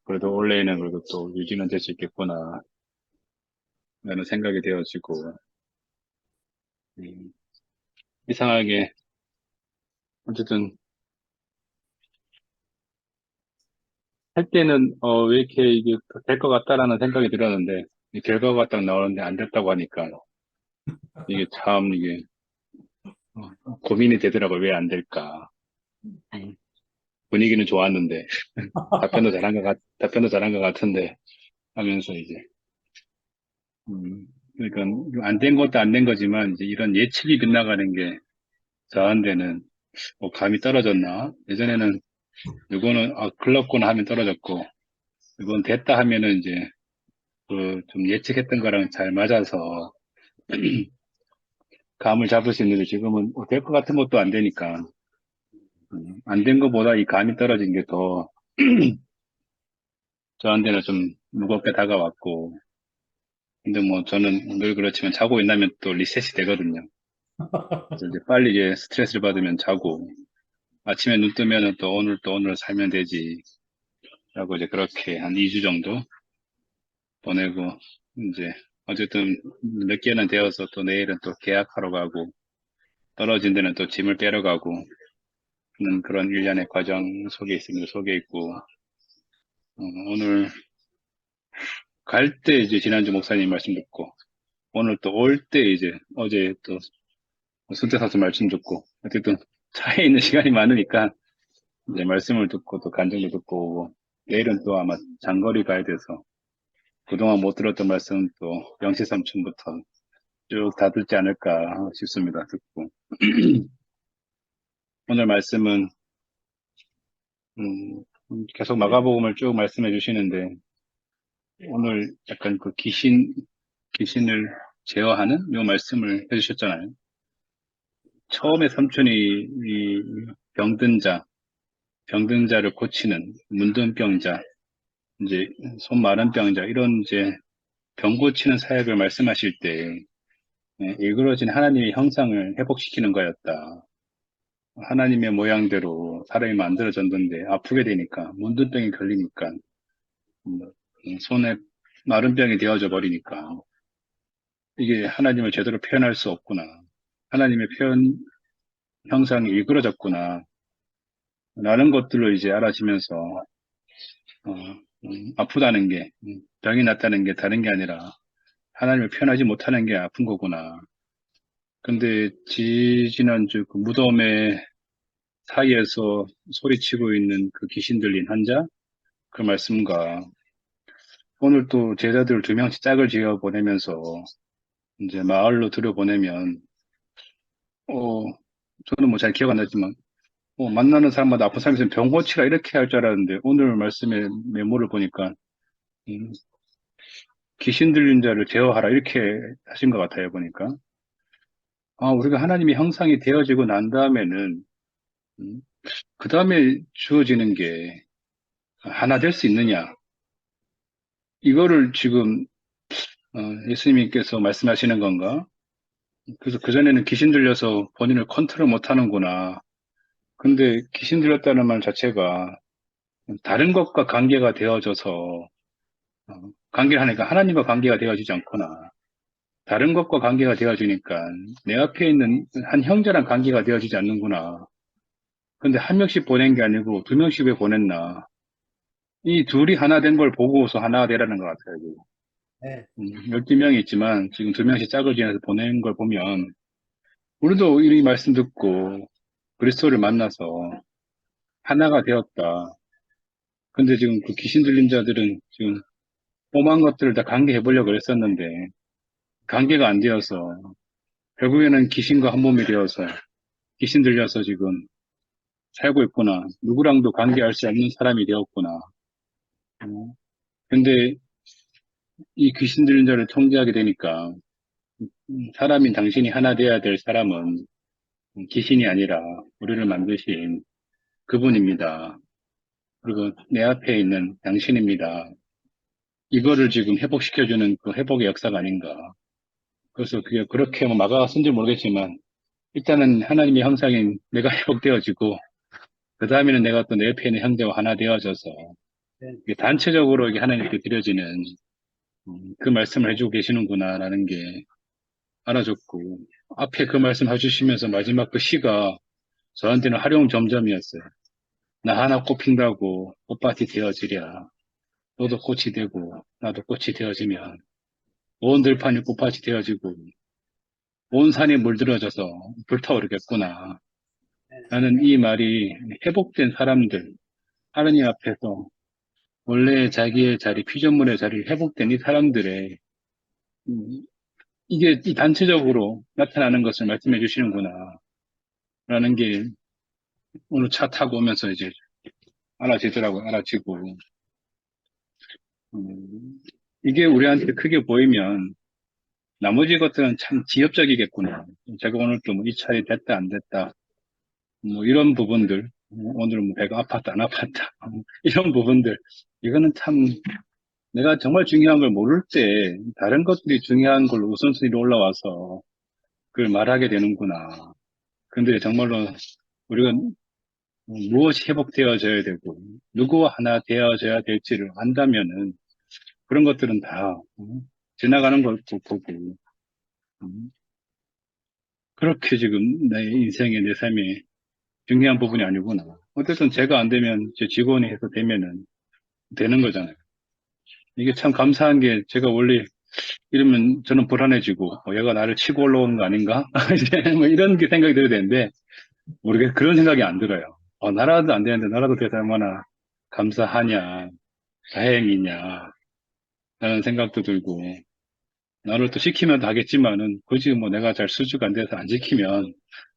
F: 그래도 올해에는 그래도 또 유지는 될 수 있겠구나 라는 생각이 되어지고 이상하게 어쨌든 할 때는 왜 이렇게 이게 될 것 같다라는 생각이 들었는데 이 결과가 딱 나오는데 안 됐다고 하니까 이게 참 이게 고민이 되더라고요. 왜 안 될까? 분위기는 좋았는데 답변도 잘한 것 같은데 하면서 이제 그러니까 안 된 것도 안 된 거지만 이제 이런 예측이 빗나가는 게 저한테는 감이 떨어졌나? 예전에는 이거는 글렀구나 하면 떨어졌고 이건 됐다 하면은 이제 그 좀 예측했던 거랑 잘 맞아서 감을 잡을 수 있는데 지금은 될 것 같은 것도 안 되니까 안 된 것보다 이 감이 떨어진 게 더 저한테는 좀 무겁게 다가왔고 근데 뭐 저는 늘 그렇지만 자고 있나면 또 리셋이 되거든요. 그래서 이제 빨리 이제 스트레스를 받으면 자고 아침에 눈 뜨면은 또 오늘 살면 되지 라고 이제 그렇게 한 2주 정도 보내고 이제 어쨌든 몇 개는 되어서 또 내일은 또 계약하러 가고 떨어진 데는 또 짐을 빼러 가고 하는 그런 일련의 과정 속에 있습니다. 속에 있고 오늘 갈 때 이제 지난주 목사님 말씀 듣고, 오늘 또 올 때 이제 어제 또 선택사서 말씀 듣고, 어쨌든 차에 있는 시간이 많으니까 이제 말씀을 듣고 또 간증도 듣고 오고, 내일은 또 아마 장거리 가야 돼서 그동안 못 들었던 말씀 또 영시 삼촌부터 쭉 다 듣지 않을까 싶습니다. 듣고. 오늘 말씀은 계속 마가복음을 쭉 말씀해 주시는데, 오늘 약간 그 귀신을 제어하는 요 말씀을 해주셨잖아요. 처음에 삼촌이 이 병든 자를 고치는 문둥병자, 이제 손 마른 병자, 이런 이제 병 고치는 사역을 말씀하실 때 일그러진 하나님의 형상을 회복시키는 거였다. 하나님의 모양대로 사람이 만들어졌는데 아프게 되니까, 문둥병이 걸리니까, 손에 마른 병이 되어져 버리니까 이게 하나님을 제대로 표현할 수 없구나. 하나님의 표현 형상이 일그러졌구나. 라는 것들로 이제 알아지면서 아프다는 게, 병이 났다는 게 다른 게 아니라 하나님을 표현하지 못하는 게 아픈 거구나. 근데 지난주 그 무덤의 사이에서 소리치고 있는 그 귀신 들린 환자, 그 말씀과 오늘 또 제자들 2명씩 짝을 지어 보내면서 이제 마을로 들여보내면, 저는 뭐 잘 기억 안 나지만, 만나는 사람마다 아픈 사람이 있으면 병 고치라 이렇게 할 줄 알았는데, 오늘 말씀의 메모를 보니까, 음, 귀신 들린 자를 제어하라 이렇게 하신 것 같아요, 보니까. 우리가 하나님의 형상이 되어지고 난 다음에는, 그 다음에 주어지는 게 하나 될 수 있느냐. 이거를 지금, 예수님께서 말씀하시는 건가? 그래서 그전에는 귀신 들려서 본인을 컨트롤 못 하는구나. 근데 귀신 들렸다는 말 자체가 다른 것과 관계가 되어져서, 관계를 하니까 하나님과 관계가 되어지지 않구나. 다른 것과 관계가 되어지니까 내 앞에 있는 한 형제랑 관계가 되어지지 않는구나. 근데 한 명씩 보낸 게 아니고 2명씩 왜 보냈나. 이 둘이 하나 된 걸 보고서 하나 되라는 것 같아요. 지금.
A: 네.
F: 12명이 있지만 지금 2명씩 짝을 지어서 보낸 걸 보면, 우리도 이 말씀 듣고 그리스도를 만나서 하나가 되었다. 근데 지금 그 귀신 들린 자들은 지금 오만 것들을 다 관계해 보려고 했었는데 관계가 안 되어서 결국에는 귀신과 한 몸이 되어서 귀신 들려서 지금 살고 있구나. 누구랑도 관계할 수 없는 사람이 되었구나. 근데 이 귀신 들린 자를 통제하게 되니까 사람인 당신이 하나 돼야 될 사람은 귀신이 아니라 우리를 만드신 그분입니다. 그리고 내 앞에 있는 당신입니다. 이거를 지금 회복시켜주는 그 회복의 역사가 아닌가. 그래서 그게 그렇게 뭐 마가가 쓴지 모르겠지만, 일단은 하나님의 형상인 내가 회복되어지고, 그 다음에는 내가 또 내 옆에 있는 형제와 하나 되어져서, 이게 단체적으로 이게 하나님께 드려지는 그 말씀을 해주고 계시는구나라는 게 알아졌고, 앞에 그 말씀 해주시면서 마지막 그 시가 저한테는 활용 점점이었어요. 나 하나 꽃핀다고 꽃밭이 되어지랴. 너도 꽃이 되고 나도 꽃이 되어지면 온 들판이 꽃밭이 되어지고 온 산이 물들어져서 불타오르겠구나. 나는 이 말이 회복된 사람들, 하나님 앞에서 원래 자기의 자리, 피조물의 자리를 회복된 이 사람들의 이게 이 단체적으로 나타나는 것을 말씀해 주시는구나 라는 게 오늘 차 타고 오면서 이제 알아지더라고요. 알아지고 이게 우리한테 크게 보이면 나머지 것들은 참 지엽적이겠구나. 제가 오늘 또 뭐 이 차에 됐다 안 됐다 뭐 이런 부분들, 오늘은 뭐 배가 아팠다 안 아팠다 이런 부분들, 이거는 참 내가 정말 중요한 걸 모를 때 다른 것들이 중요한 걸로 우선순위로 올라와서 그걸 말하게 되는구나. 근데 정말로 우리가 무엇이 회복되어져야 되고 누구와 하나 되어져야 될지를 안다면은 그런 것들은 다 지나가는 걸 보고 그렇게 지금 내 인생의 내 삶에 중요한 부분이 아니구나. 어쨌든 제가 안 되면 제 직원이 해서 되면은 되는 거잖아요. 이게 참 감사한 게 제가 원래 이러면 저는 불안해지고 얘가 나를 치고 올라오는 거 아닌가? 이제 뭐 이런 게 생각이 들어야 되는데 모르겠 그런 생각이 안 들어요. 나라도 안 되는데 나라도 돼서 얼마나 감사하냐, 다행이냐 라는 생각도 들고 나를 또 시키면 다 하겠지만은 굳이 뭐 내가 잘 수주가 안 돼서 안 지키면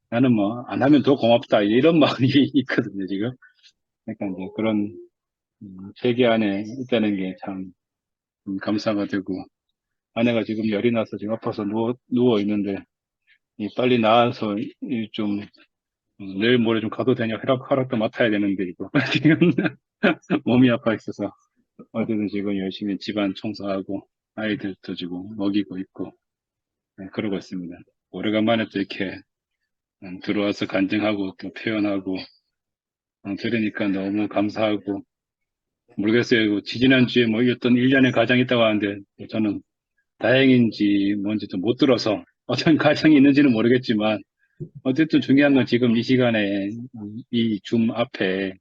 F: 나는 뭐 안 하면 더 고맙다 이런 마음이 있거든요 지금. 그러니까 이제 그런 세계 안에 있다는 게 참 감사가 되고 아내가 지금 열이 나서 지금 아파서 누워 있는데 빨리 나아서 좀 내일 모레 좀 가도 되냐 허락도 맡아야 되는데 이거 지금 몸이 아파 있어서 어제는 지금 열심히 집안 청소하고 아이들도 지금 먹이고 있고 그러고 있습니다. 오래간만에 또 이렇게 들어와서 간증하고 또 표현하고 들으니까 너무 감사하고 모르겠어요. 지지난주에 뭐 어떤 일련의 가정이 있다고 하는데 저는 다행인지 뭔지 좀 못 들어서 어떤 가정이 있는지는 모르겠지만 어쨌든 중요한 건 지금 이 시간에 이 줌 앞에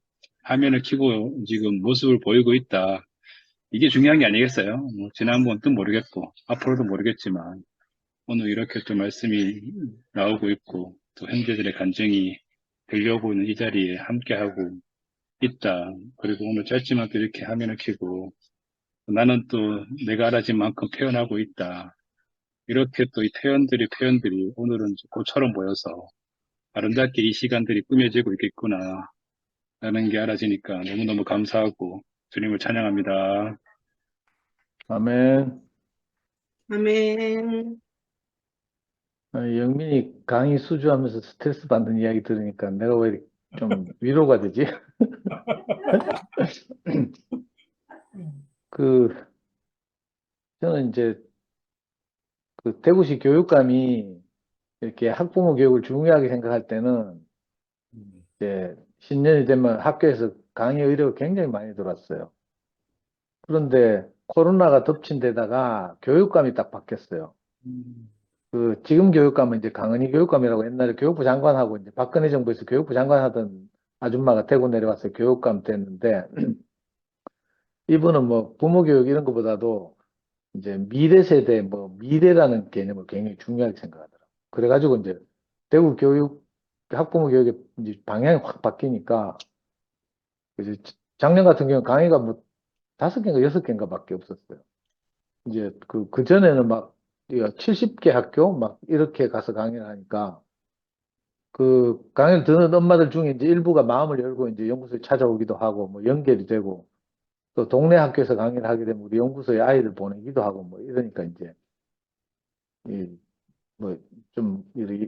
F: 화면을 켜고 지금 모습을 보이고 있다. 이게 중요한 게 아니겠어요? 뭐 지난번도 모르겠고 앞으로도 모르겠지만 오늘 이렇게 또 말씀이 나오고 있고 또 형제들의 간증이 들려오고 있는 이 자리에 함께하고 있다. 그리고 오늘 짧지만 또 이렇게 화면을 켜고 나는 또 내가 알아진 만큼 표현하고 있다. 이렇게 또 이 표현들이 오늘은 꽃처럼 보여서 아름답게 이 시간들이 꾸며지고 있겠구나 라는 게 알아지니까 너무너무 감사하고 주님을 찬양합니다.
B: 아멘.
D: 아멘.
B: 영민이 강의 수주하면서 스트레스 받는 이야기 들으니까 내가 왜 이렇게 좀 위로가 되지? 저는 이제 대구시 교육감이 이렇게 학부모 교육을 중요하게 생각할 때는 이제 신년이 되면 학교에서 강의 의뢰가 굉장히 많이 들어왔어요. 그런데 코로나가 덮친 데다가 교육감이 딱 바뀌었어요. 지금 교육감은 이제 강은희 교육감이라고 옛날에 교육부 장관하고 이제 박근혜 정부에서 교육부 장관 하던 아줌마가 대구 내려와서 교육감 됐는데 이분은 뭐 부모 교육 이런 것보다도 이제 미래 세대 미래라는 개념을 굉장히 중요하게 생각하더라고요. 그래가지고 이제 대구 학부모 교육의 이제 방향이 확 바뀌니까 이제 작년 같은 경우는 강의가 뭐 5개인가 6개인가 밖에 없었어요. 이제 그전에는 막 70개 학교 막 이렇게 가서 강의를 하니까 강의를 듣는 엄마들 중에 이제 일부가 마음을 열고 이제 연구소에 찾아오기도 하고 뭐 연결이 되고 또 동네 학교에서 강의를 하게 되면 우리 연구소에 아이들 보내기도 하고 뭐 이러니까 이제 좀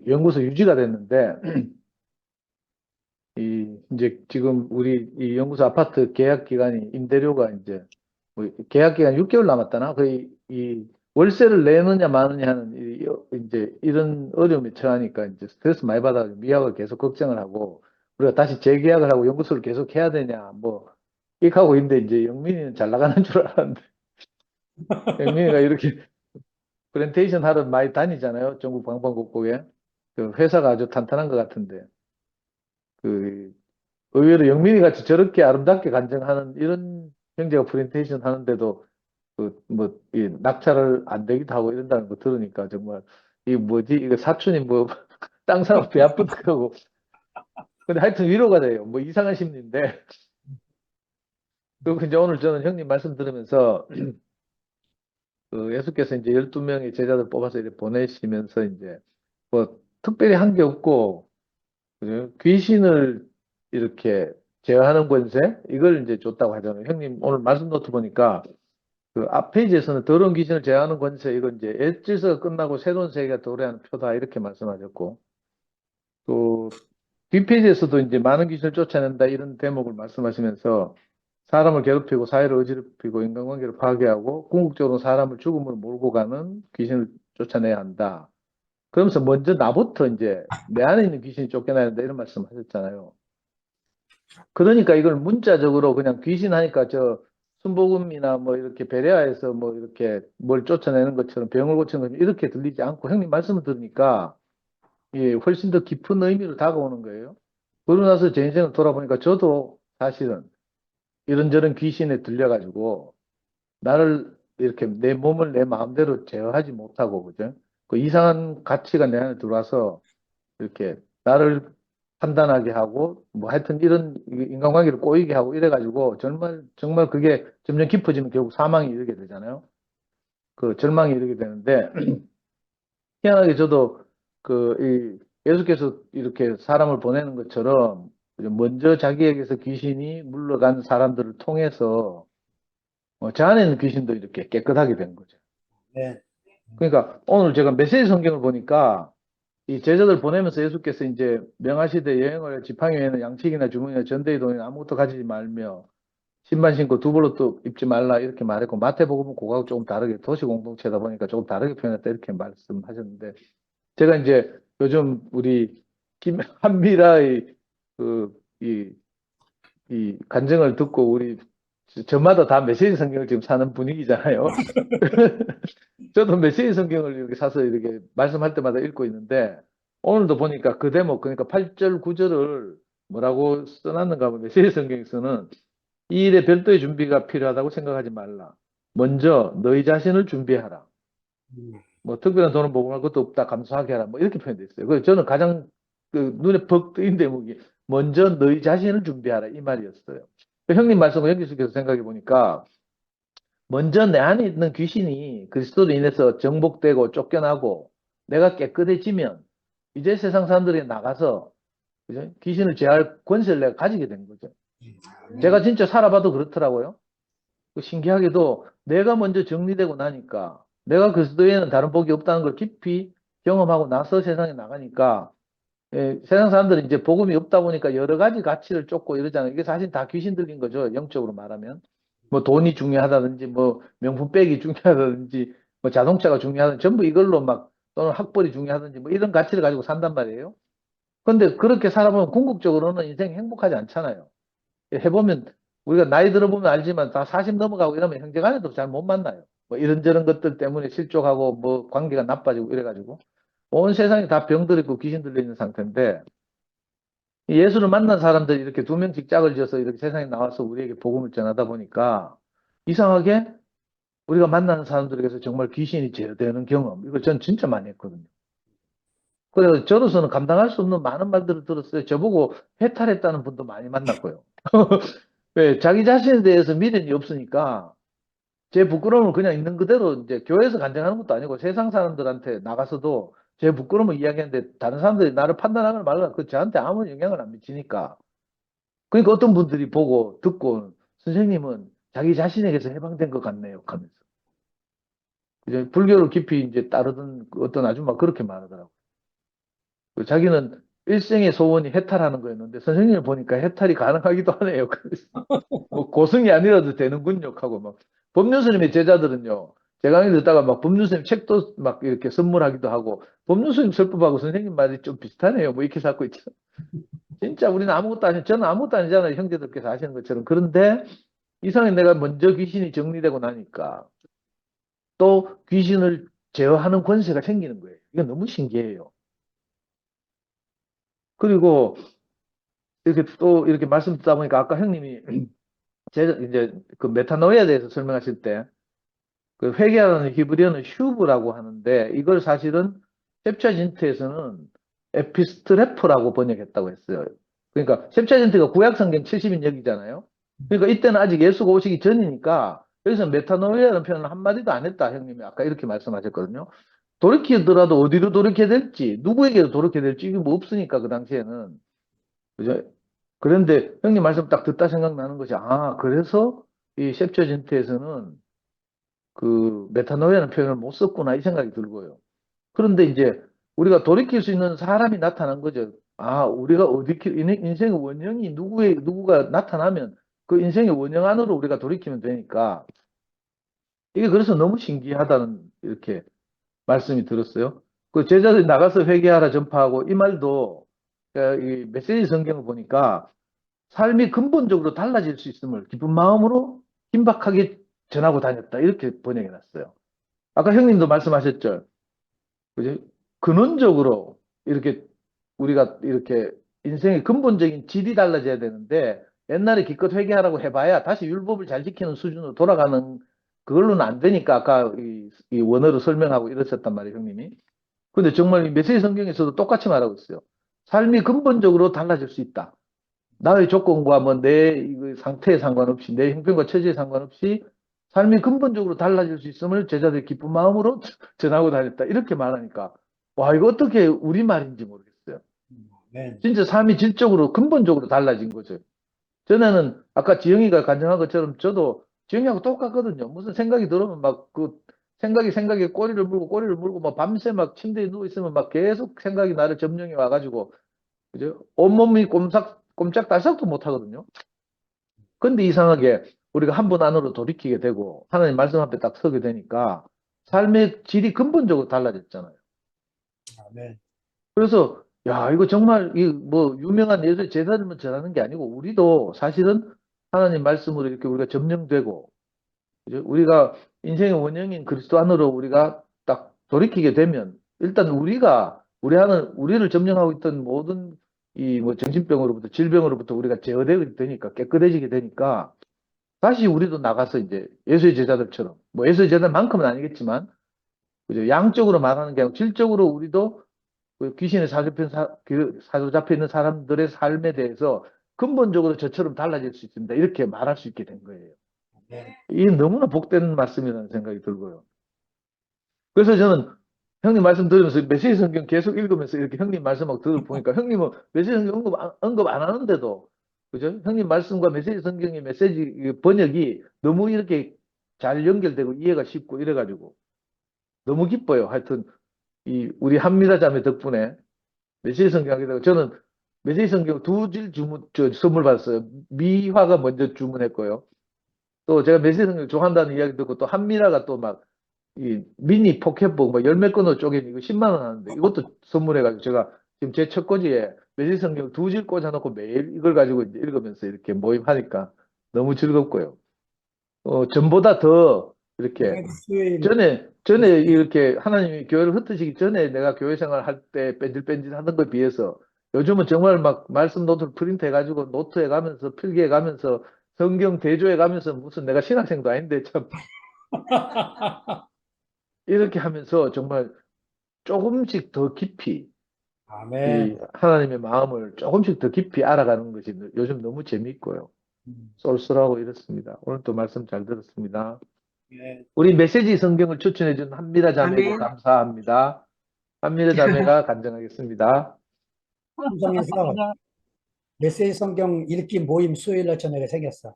B: 연구소 유지가 됐는데 이제 지금 우리 이 연구소 아파트 계약 기간이 임대료가 이제 계약 기간 6개월 남았다나 이 월세를 내느냐 마느냐 하는 이제 이런 어려움에 처하니까 이제 스트레스 많이 받아가지고 미학을 계속 걱정을 하고 우리가 다시 재계약을 하고 연구소를 계속 해야 되냐 뭐 이렇게 하고 있는데 이제 영민이는 잘 나가는 줄 알았는데 영민이가 이렇게 프렌테이션 하러 많이 다니잖아요. 전국 방방곡곡에 회사가 아주 탄탄한 것 같은데 의외로 영민이 같이 저렇게 아름답게 간증하는 이런 형제가 프렌테이션 하는데도 이 낙찰을 안 되기도 하고 이런다는 거 들으니까 정말 이거 사촌이 땅 사고 배 아프다고 근데 하여튼 위로가 돼요. 이상한 심리인데 그리고 이제 오늘 저는 형님 말씀 들으면서 예수께서 이제 12명의 제자들 뽑아서 이렇게 보내시면서 이제 특별히 한 게 없고 그죠? 귀신을 이렇게 제어하는 권세 이걸 이제 줬다고 하잖아요. 형님 오늘 말씀 노트 보니까 앞 페이지에서는 더러운 귀신을 제어하는 권세 이건 이제 엣지서가 끝나고 새로운 세계가 도래하는 표다 이렇게 말씀하셨고 또 뒷페이지에서도 이제 많은 귀신을 쫓아낸다 이런 대목을 말씀하시면서 사람을 괴롭히고 사회를 어지럽히고 인간관계를 파괴하고 궁극적으로 사람을 죽음으로 몰고 가는 귀신을 쫓아내야 한다. 그러면서 먼저 나부터 이제 내 안에 있는 귀신이 쫓겨나야 한다 이런 말씀 하셨잖아요. 그러니까 이걸 문자적으로 그냥 귀신 하니까 순복음이나 이렇게 베레아에서 이렇게 뭘 쫓아내는 것처럼 병을 고치는 것처럼 이렇게 들리지 않고 형님 말씀을 들으니까 훨씬 더 깊은 의미로 다가오는 거예요. 그러고 나서 제 인생을 돌아보니까 저도 사실은 이런저런 귀신에 들려가지고 나를 이렇게 내 몸을 내 마음대로 제어하지 못하고, 그죠? 그 이상한 가치가 내 안에 들어와서 이렇게 나를 판단하게 하고, 뭐 하여튼 이런 인간관계를 꼬이게 하고 이래가지고 정말 그게 점점 깊어지면 결국 사망에 이르게 되잖아요. 그 절망에 이르게 되는데, 희한하게 저도 예수께서 이렇게 사람을 보내는 것처럼 먼저 자기에게서 귀신이 물러간 사람들을 통해서 저 안에 있는 귀신도 이렇게 깨끗하게 된 거죠.
A: 네.
B: 그러니까 오늘 제가 메시지 성경을 보니까 이 제자들 보내면서 예수께서 이제 명하시되 여행을 지팡이에는 양식이나 주머니나 전대의 돈이나 아무것도 가지지 말며 신발 신고 두벌옷도 입지 말라 이렇게 말했고 마태복음은 그거하고 조금 다르게 도시 공동체다 보니까 조금 다르게 표현했다 이렇게 말씀하셨는데 제가 이제 요즘 우리 한미라의 이 간증을 듣고 우리 저마다 다 메시지 성경을 지금 사는 분위기잖아요. 저도 메시지 성경을 이렇게 사서 이렇게 말씀할 때마다 읽고 있는데 오늘도 보니까 그 대목 그러니까 8절 9절을 뭐라고 써놨는가 하면 메시지 성경에서는 이 일에 별도의 준비가 필요하다고 생각하지 말라. 먼저 너희 자신을 준비하라. 뭐 특별한 돈을 모금할 것도 없다. 감사하게 하라. 뭐 이렇게 표현되어 있어요. 그래서 저는 가장 눈에 벅 뜨인 대목이 먼저 너희 자신을 준비하라 이 말이었어요. 형님 말씀을 연기시켜서 생각해 보니까 먼저 내 안에 있는 귀신이 그리스도로 인해서 정복되고 쫓겨나고 내가 깨끗해지면 이제 세상 사람들이 나가서 그죠? 귀신을 제할 권세를 내가 가지게 된 거죠. 제가 진짜 살아봐도 그렇더라고요. 신기하게도 내가 먼저 정리되고 나니까 내가 그리스도에는 다른 복이 없다는 걸 깊이 경험하고 나서 세상에 나가니까 세상 사람들이 이제 복음이 없다 보니까 여러 가지 가치를 쫓고 이러잖아요. 이게 사실 다 귀신 들린 거죠. 영적으로 말하면. 뭐 돈이 중요하다든지 뭐 명품백이 중요하다든지 뭐 자동차가 중요하다든지 전부 이걸로 막 또는 학벌이 중요하든지 뭐 이런 가치를 가지고 산단 말이에요. 근데 그렇게 살아보면 궁극적으로는 인생 행복하지 않잖아요. 해보면 우리가 나이 들어보면 알지만 다 40 넘어가고 이러면 형제간에도 잘 못 만나요. 뭐 이런저런 것들 때문에 실족하고 뭐 관계가 나빠지고 이래가지고 온 세상이 다 병들 있고 귀신 들려 있는 상태인데 예수를 만난 사람들이 이렇게 2명씩 짝을 지어서 이렇게 세상에 나와서 우리에게 복음을 전하다 보니까 이상하게 우리가 만나는 사람들에게서 정말 귀신이 제어되는 경험 이걸 전 진짜 많이 했거든요. 그래서 저로서는 감당할 수 없는 많은 말들을 들었어요. 저보고 해탈했다는 분도 많이 만났고요. 왜? 자기 자신에 대해서 미련이 없으니까 제 부끄러움을 그냥 있는 그대로 이제 교회에서 간증하는 것도 아니고 세상 사람들한테 나가서도 제 부끄러움을 이야기하는데 다른 사람들이 나를 판단하거나 말라 그 저한테 아무 영향을 안 미치니까 그러니까 어떤 분들이 보고 듣고 선생님은 자기 자신에게서 해방된 것 같네요 하면서 이제 불교를 깊이 이제 따르던 그 어떤 아줌마 그렇게 말하더라고요. 자기는 일생의 소원이 해탈하는 거였는데 선생님을 보니까 해탈이 가능하기도 하네요. 그래서 뭐 고승이 아니라도 되는군요 하고 막 법륜스님의 제자들은요. 제 강의 듣다가 막 법륜스님 책도 막 이렇게 선물하기도 하고 법륜스님 설법하고 선생님 말이 좀 비슷하네요. 뭐 이렇게 자꾸 있죠. 진짜 우리는 아무것도 아니 저는 아무것도 아니잖아요. 형제들께서 아시는 것처럼. 그런데 이상하게 내가 먼저 귀신이 정리되고 나니까 또 귀신을 제어하는 권세가 생기는 거예요. 이건 너무 신기해요. 그리고 이렇게 또 이렇게 말씀 듣다 보니까 아까 형님이 이제 그 메타노이아에 대해서 설명하실 때 그 회개하는 히브리어는 슈브라고 하는데 이걸 사실은 셉처진트에서는 에피스트레프라고 번역했다고 했어요. 그러니까 셉처진트가 구약성경 70인역이잖아요. 그러니까 이때는 아직 예수가 오시기 전이니까 여기서 메타노이아라는 표현을 한마디도 안 했다 형님이 아까 이렇게 말씀하셨거든요. 돌이키더라도 어디로 돌이켜야 될지 누구에게도 돌이켜야 될지 이게 뭐 없으니까 그 당시에는 그죠? 그런데 형님 말씀 딱 듣다 생각나는 것이 그래서 이 셉처진트에서는 그 메타노이아라는 표현을 못 썼구나 이 생각이 들고요. 그런데 이제 우리가 돌이킬 수 있는 사람이 나타난 거죠. 우리가 인생의 원형이 누구가 나타나면 그 인생의 원형 안으로 우리가 돌이키면 되니까 이게 그래서 너무 신기하다는 이렇게 말씀이 들었어요. 그 제자들이 나가서 회개하라 전파하고 이 말도 이 메시지 성경을 보니까 삶이 근본적으로 달라질 수 있음을 기쁜 마음으로 긴박하게 전하고 다녔다. 이렇게 번역해 놨어요. 아까 형님도 말씀하셨죠. 그죠? 근원적으로 이렇게 우리가 이렇게 인생의 근본적인 질이 달라져야 되는데 옛날에 기껏 회개하라고 해봐야 다시 율법을 잘 지키는 수준으로 돌아가는 그걸로는 안 되니까 아까 이 원어로 설명하고 이러셨단 말이에요, 형님이. 근데 정말 이 메시지 성경에서도 똑같이 말하고 있어요. 삶이 근본적으로 달라질 수 있다. 나의 조건과 뭐 내 상태에 상관없이, 내 형편과 처지에 상관없이 삶이 근본적으로 달라질 수 있음을 제자들이 기쁜 마음으로 전하고 다녔다. 이렇게 말하니까, 와, 이거 어떻게 우리 말인지 모르겠어요.
A: 아멘.
B: 진짜 삶이 질적으로, 근본적으로 달라진 거죠. 전에는 아까 지영이가 간증한 것처럼 저도 지영이하고 똑같거든요. 무슨 생각이 들으면 막 그 생각에 꼬리를 물고 막 밤새 막 침대에 누워 있으면 막 계속 생각이 나를 점령해 와가지고, 그죠? 온몸이 꼼짝달싹도 못 하거든요. 근데 이상하게 우리가 한 번 안으로 돌이키게 되고 하나님 말씀 앞에 딱 서게 되니까 삶의 질이 근본적으로 달라졌잖아요.
A: 아멘.
B: 그래서 야, 이거 정말 이 뭐 유명한 예술 제자들만 전하는 게 아니고 우리도 사실은 하나님 말씀으로 이렇게 우리가 점령되고, 그죠? 우리가 인생의 원형인 그리스도 안으로 우리가 딱 돌이키게 되면 일단 우리를 점령하고 있던 모든 이 뭐 정신병으로부터 질병으로부터 우리가 제어되게 되니까, 깨끗해지게 되니까 다시 우리도 나가서 이제 예수의 제자들처럼, 뭐 예수의 제자들만큼은 아니겠지만, 그죠? 양적으로 말하는 게 아니고 질적으로 우리도 그 귀신에 사로잡혀 있는 사람들의 삶에 대해서 근본적으로 저처럼 달라질 수 있습니다. 이렇게 말할 수 있게 된 거예요.
A: 아멘.
B: 이게 너무나 복된 말씀이라는 생각이 들고요. 그래서 저는 형님 말씀 들으면서 메시지 성경 계속 읽으면서 이렇게 형님 말씀하고 들어보니까 형님은 메시지 성경 언급 안 하는데도, 그죠? 형님 말씀과 메시지 성경의 메시지 번역이 너무 이렇게 잘 연결되고 이해가 쉽고 이래가지고 너무 기뻐요. 하여튼 우리 한미라 자매 덕분에 메시지 성경 하게 되고, 저는 메시지 성경 두 질 선물 받았어요. 미화가 먼저 주문했고요. 또 제가 메시지 성경 좋아한다는 이야기 듣고 또 한미라가 또 막 이 미니 포켓북 뭐 열몇 권으로 쪼갠 이거 10만 원 하는데 이것도 선물해가지고 제가 지금 제 첫 권지에 메시지 성경 두 질 꽂아놓고 매일 이걸 가지고 이제 읽으면서 이렇게 모임하니까 너무 즐겁고요. 전보다 더 이렇게
A: 이번에도 수요일
B: 전에 이렇게 하나님이 교회를 흩으시기 전에 내가 교회 생활 할 때 뺀질뺀질 하는 것에 비해서 요즘은 정말 막 말씀 노트를 프린트 해가지고 노트해 가면서 필기해 가면서 성경 대조해 가면서 무슨 내가 신학생도 아닌데 참 이렇게 하면서 정말 조금씩 더 깊이 이
A: 아멘.
B: 하나님의 마음을 조금씩 더 깊이 알아가는 것이 요즘 너무 재미있고요. 쏠쏠하고 이렇습니다. 오늘 또 말씀 잘 들었습니다.
A: 예.
B: 우리 메시지 성경을 추천해 준 한미라 자매에게
D: 아멘.
B: 감사합니다. 한미라 자매가 간증하겠습니다.
A: 삼성에서 메시지 성경 읽기 모임 수요일 날 저녁에 생겼어.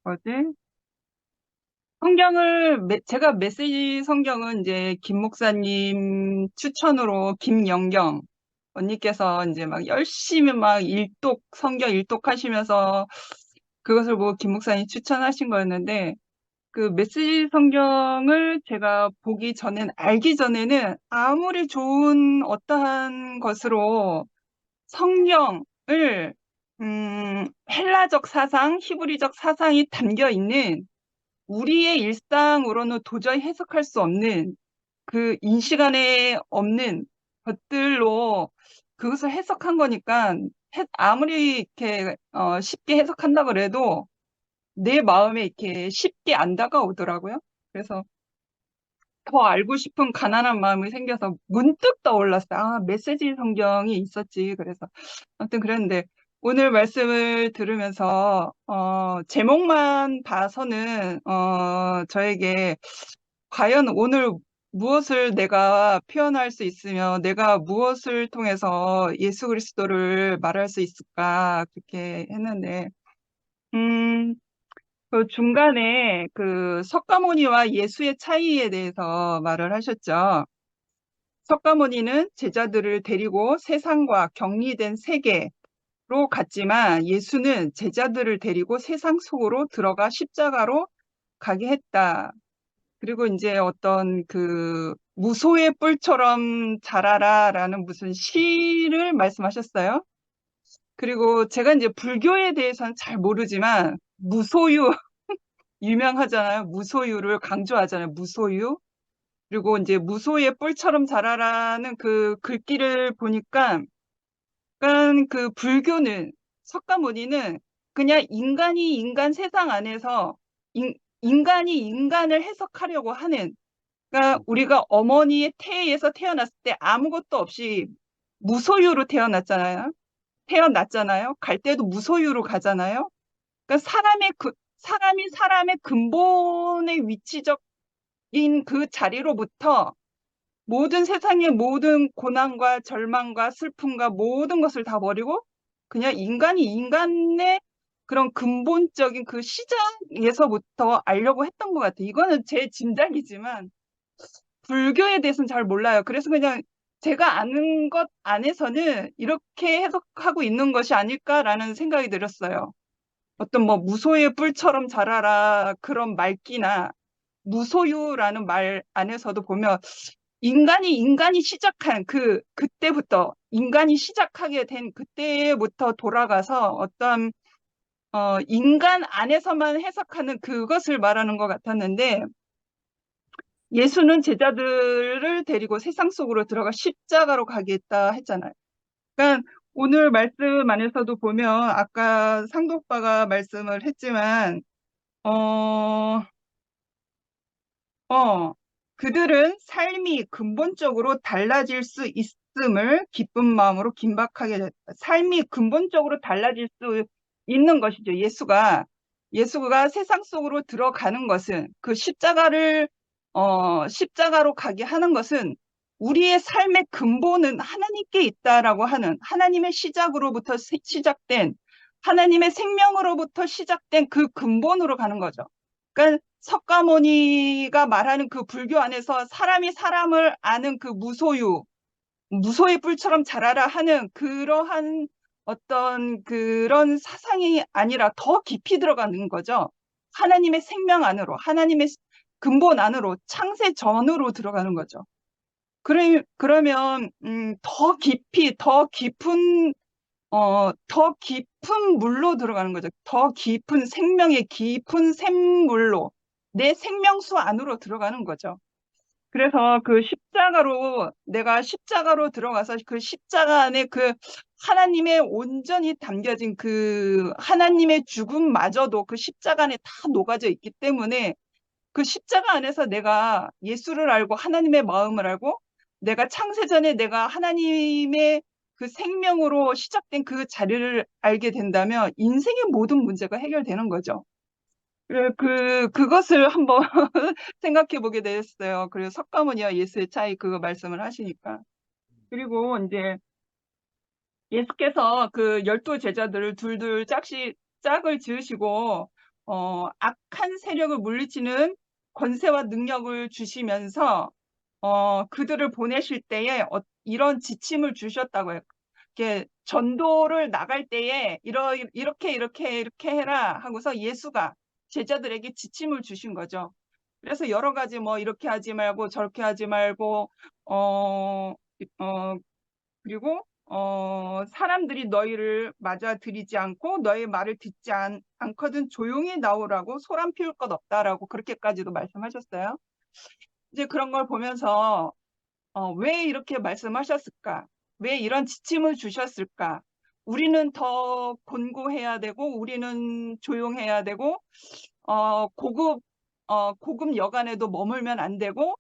H: 뭐지? 제가 메시지 성경은 이제 김 목사님 추천으로 김영경 언니께서 이제 막 열심히 막 성경 일독하시면서 그것을 보고 김 목사님 추천하신 거였는데, 그 메시지 성경을 제가 알기 전에는 아무리 좋은 어떠한 것으로 성경을, 헬라적 사상, 히브리적 사상이 담겨 있는 우리의 일상으로는 도저히 해석할 수 없는 그 인식 안에 없는 것들로 그것을 해석한 거니까 아무리 이렇게 쉽게 해석한다 그래도 내 마음에 이렇게 쉽게 안 다가오더라고요. 그래서 더 알고 싶은 가난한 마음이 생겨서 문득 떠올랐어요. 아, 메시지 성경이 있었지. 그래서 아무튼 그랬는데 오늘 말씀을 들으면서 제목만 봐서는 저에게 과연 오늘 무엇을 내가 표현할 수 있으며 내가 무엇을 통해서 예수 그리스도를 말할 수 있을까 그렇게 했는데, 그 중간에 그 석가모니와 예수의 차이에 대해서 말을 하셨죠. 석가모니는 제자들을 데리고 세상과 격리된 세계로 갔지만 예수는 제자들을 데리고 세상 속으로 들어가 십자가로 가게 했다. 그리고 이제 어떤 그 무소의 뿔처럼 자라라라는 무슨 시를 말씀하셨어요. 그리고 제가 이제 불교에 대해서는 잘 모르지만 무소유 유명하잖아요. 무소유를 강조하잖아요. 무소유. 그리고 이제 무소의 뿔처럼 자라라는 그 글귀를 보니까 약간 그 불교는 석가모니는 그냥 인간이 인간 세상 안에서 인간이 인간을 해석하려고 하는, 그러니까 우리가 어머니의 태에서 태어났을 때 아무것도 없이 무소유로 태어났잖아요. 갈 때도 무소유로 가잖아요. 그러니까 사람이 사람의 근본의 위치적인 그 자리로부터 모든 세상의 모든 고난과 절망과 슬픔과 모든 것을 다 버리고 그냥 인간이 인간의 그런 근본적인 그 시작에서부터 알려고 했던 것 같아요. 이거는 제 짐작이지만 불교에 대해서는 잘 몰라요. 그래서 그냥 제가 아는 것 안에서는 이렇게 해석하고 있는 것이 아닐까라는 생각이 들었어요. 어떤 뭐 무소의 뿔처럼 자라라 그런 말귀나 무소유라는 말 안에서도 보면 인간이 시작한 그때부터 인간이 시작하게 된 그때부터 돌아가서 어떤 인간 안에서만 해석하는 그것을 말하는 것 같았는데 예수는 제자들을 데리고 세상 속으로 들어가 십자가로 가겠다 했잖아요. 그러니까 오늘 말씀 안에서도 보면 아까 상도빠가 말씀을 했지만 그들은 삶이 근본적으로 달라질 수 있음을 기쁜 마음으로 긴박하게 됐다. 삶이 근본적으로 달라질 수 있는 것이죠. 예수가 세상 속으로 들어가는 것은 그 십자가로 가게 하는 것은 우리의 삶의 근본은 하나님께 있다라고 하는 하나님의 시작으로부터 시작된 하나님의 생명으로부터 시작된 그 근본으로 가는 거죠. 그러니까 석가모니가 말하는 그 불교 안에서 사람이 사람을 아는 그 무소의 뿔처럼 자라라 하는 그러한 어떤 그런 사상이 아니라 더 깊이 들어가는 거죠. 하나님의 생명 안으로, 하나님의 근본 안으로, 창세 전으로 들어가는 거죠. 그러면 더 깊이, 더 깊은 물로 들어가는 거죠. 더 깊은 생명의 깊은 샘물로 내 생명수 안으로 들어가는 거죠. 그래서 내가 십자가로 들어가서 그 십자가 안에 그 하나님의 온전히 담겨진 그 하나님의 죽음마저도 그 십자가 안에 다 녹아져 있기 때문에 그 십자가 안에서 내가 예수를 알고 하나님의 마음을 알고 내가 창세전에 내가 하나님의 그 생명으로 시작된 그 자리를 알게 된다면 인생의 모든 문제가 해결되는 거죠. 그것을 한번 생각해 보게 됐어요. 그래서 석가모니와 예수의 차이 그거 말씀을 하시니까. 그리고 이제 예수께서 그 12 제자들을 둘둘 짝을 지으시고 악한 세력을 물리치는 권세와 능력을 주시면서 그들을 보내실 때에 이런 지침을 주셨다고 해요. 이렇게 전도를 나갈 때에 이렇게 해라 하고서 예수가 제자들에게 지침을 주신 거죠. 그래서 여러 가지 뭐 이렇게 하지 말고 저렇게 하지 말고 그리고 사람들이 너희를 맞아들이지 않고 너의 말을 듣지 않거든 조용히 나오라고 소란 피울 것 없다라고 그렇게까지도 말씀하셨어요. 이제 그런 걸 보면서 왜 이렇게 말씀하셨을까? 왜 이런 지침을 주셨을까? 우리는 더 곤고해야 되고 우리는 조용해야 되고 고급 여간에도 머물면 안 되고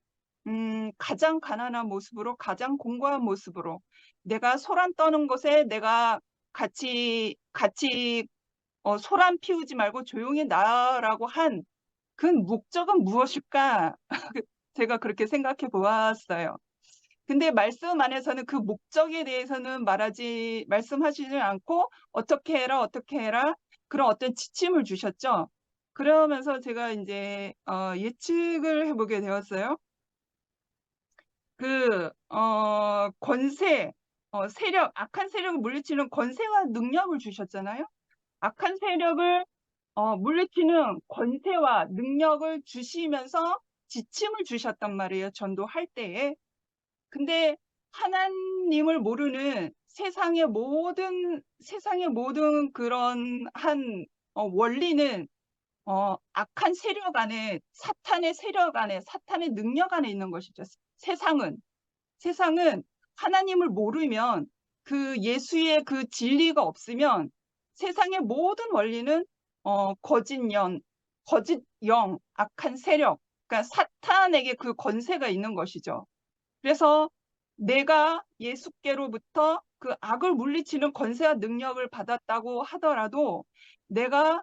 H: 가장 가난한 모습으로 가장 공고한 모습으로 내가 소란 떠는 곳에 내가 같이 소란 피우지 말고 조용히 나라고 한 그 목적은 무엇일까? 제가 그렇게 생각해 보았어요. 근데 말씀 안에서는 그 목적에 대해서는 말씀하시지 않고 어떻게 해라 그런 어떤 지침을 주셨죠. 그러면서 제가 이제 예측을 해보게 되었어요. 권세, 악한 세력을 물리치는 권세와 능력을 주셨잖아요. 악한 세력을 물리치는 권세와 능력을 주시면서 지침을 주셨단 말이에요. 전도할 때에. 근데 하나님을 모르는 세상의 모든 그런 원리는 악한 세력 안에 사탄의 세력 안에 사탄의 능력 안에 있는 것이죠. 세상은 하나님을 모르면 그 예수의 그 진리가 없으면 세상의 모든 원리는 거짓 영, 악한 세력, 그러니까 사탄에게 그 권세가 있는 것이죠. 그래서 내가 예수께로부터 그 악을 물리치는 권세와 능력을 받았다고 하더라도 내가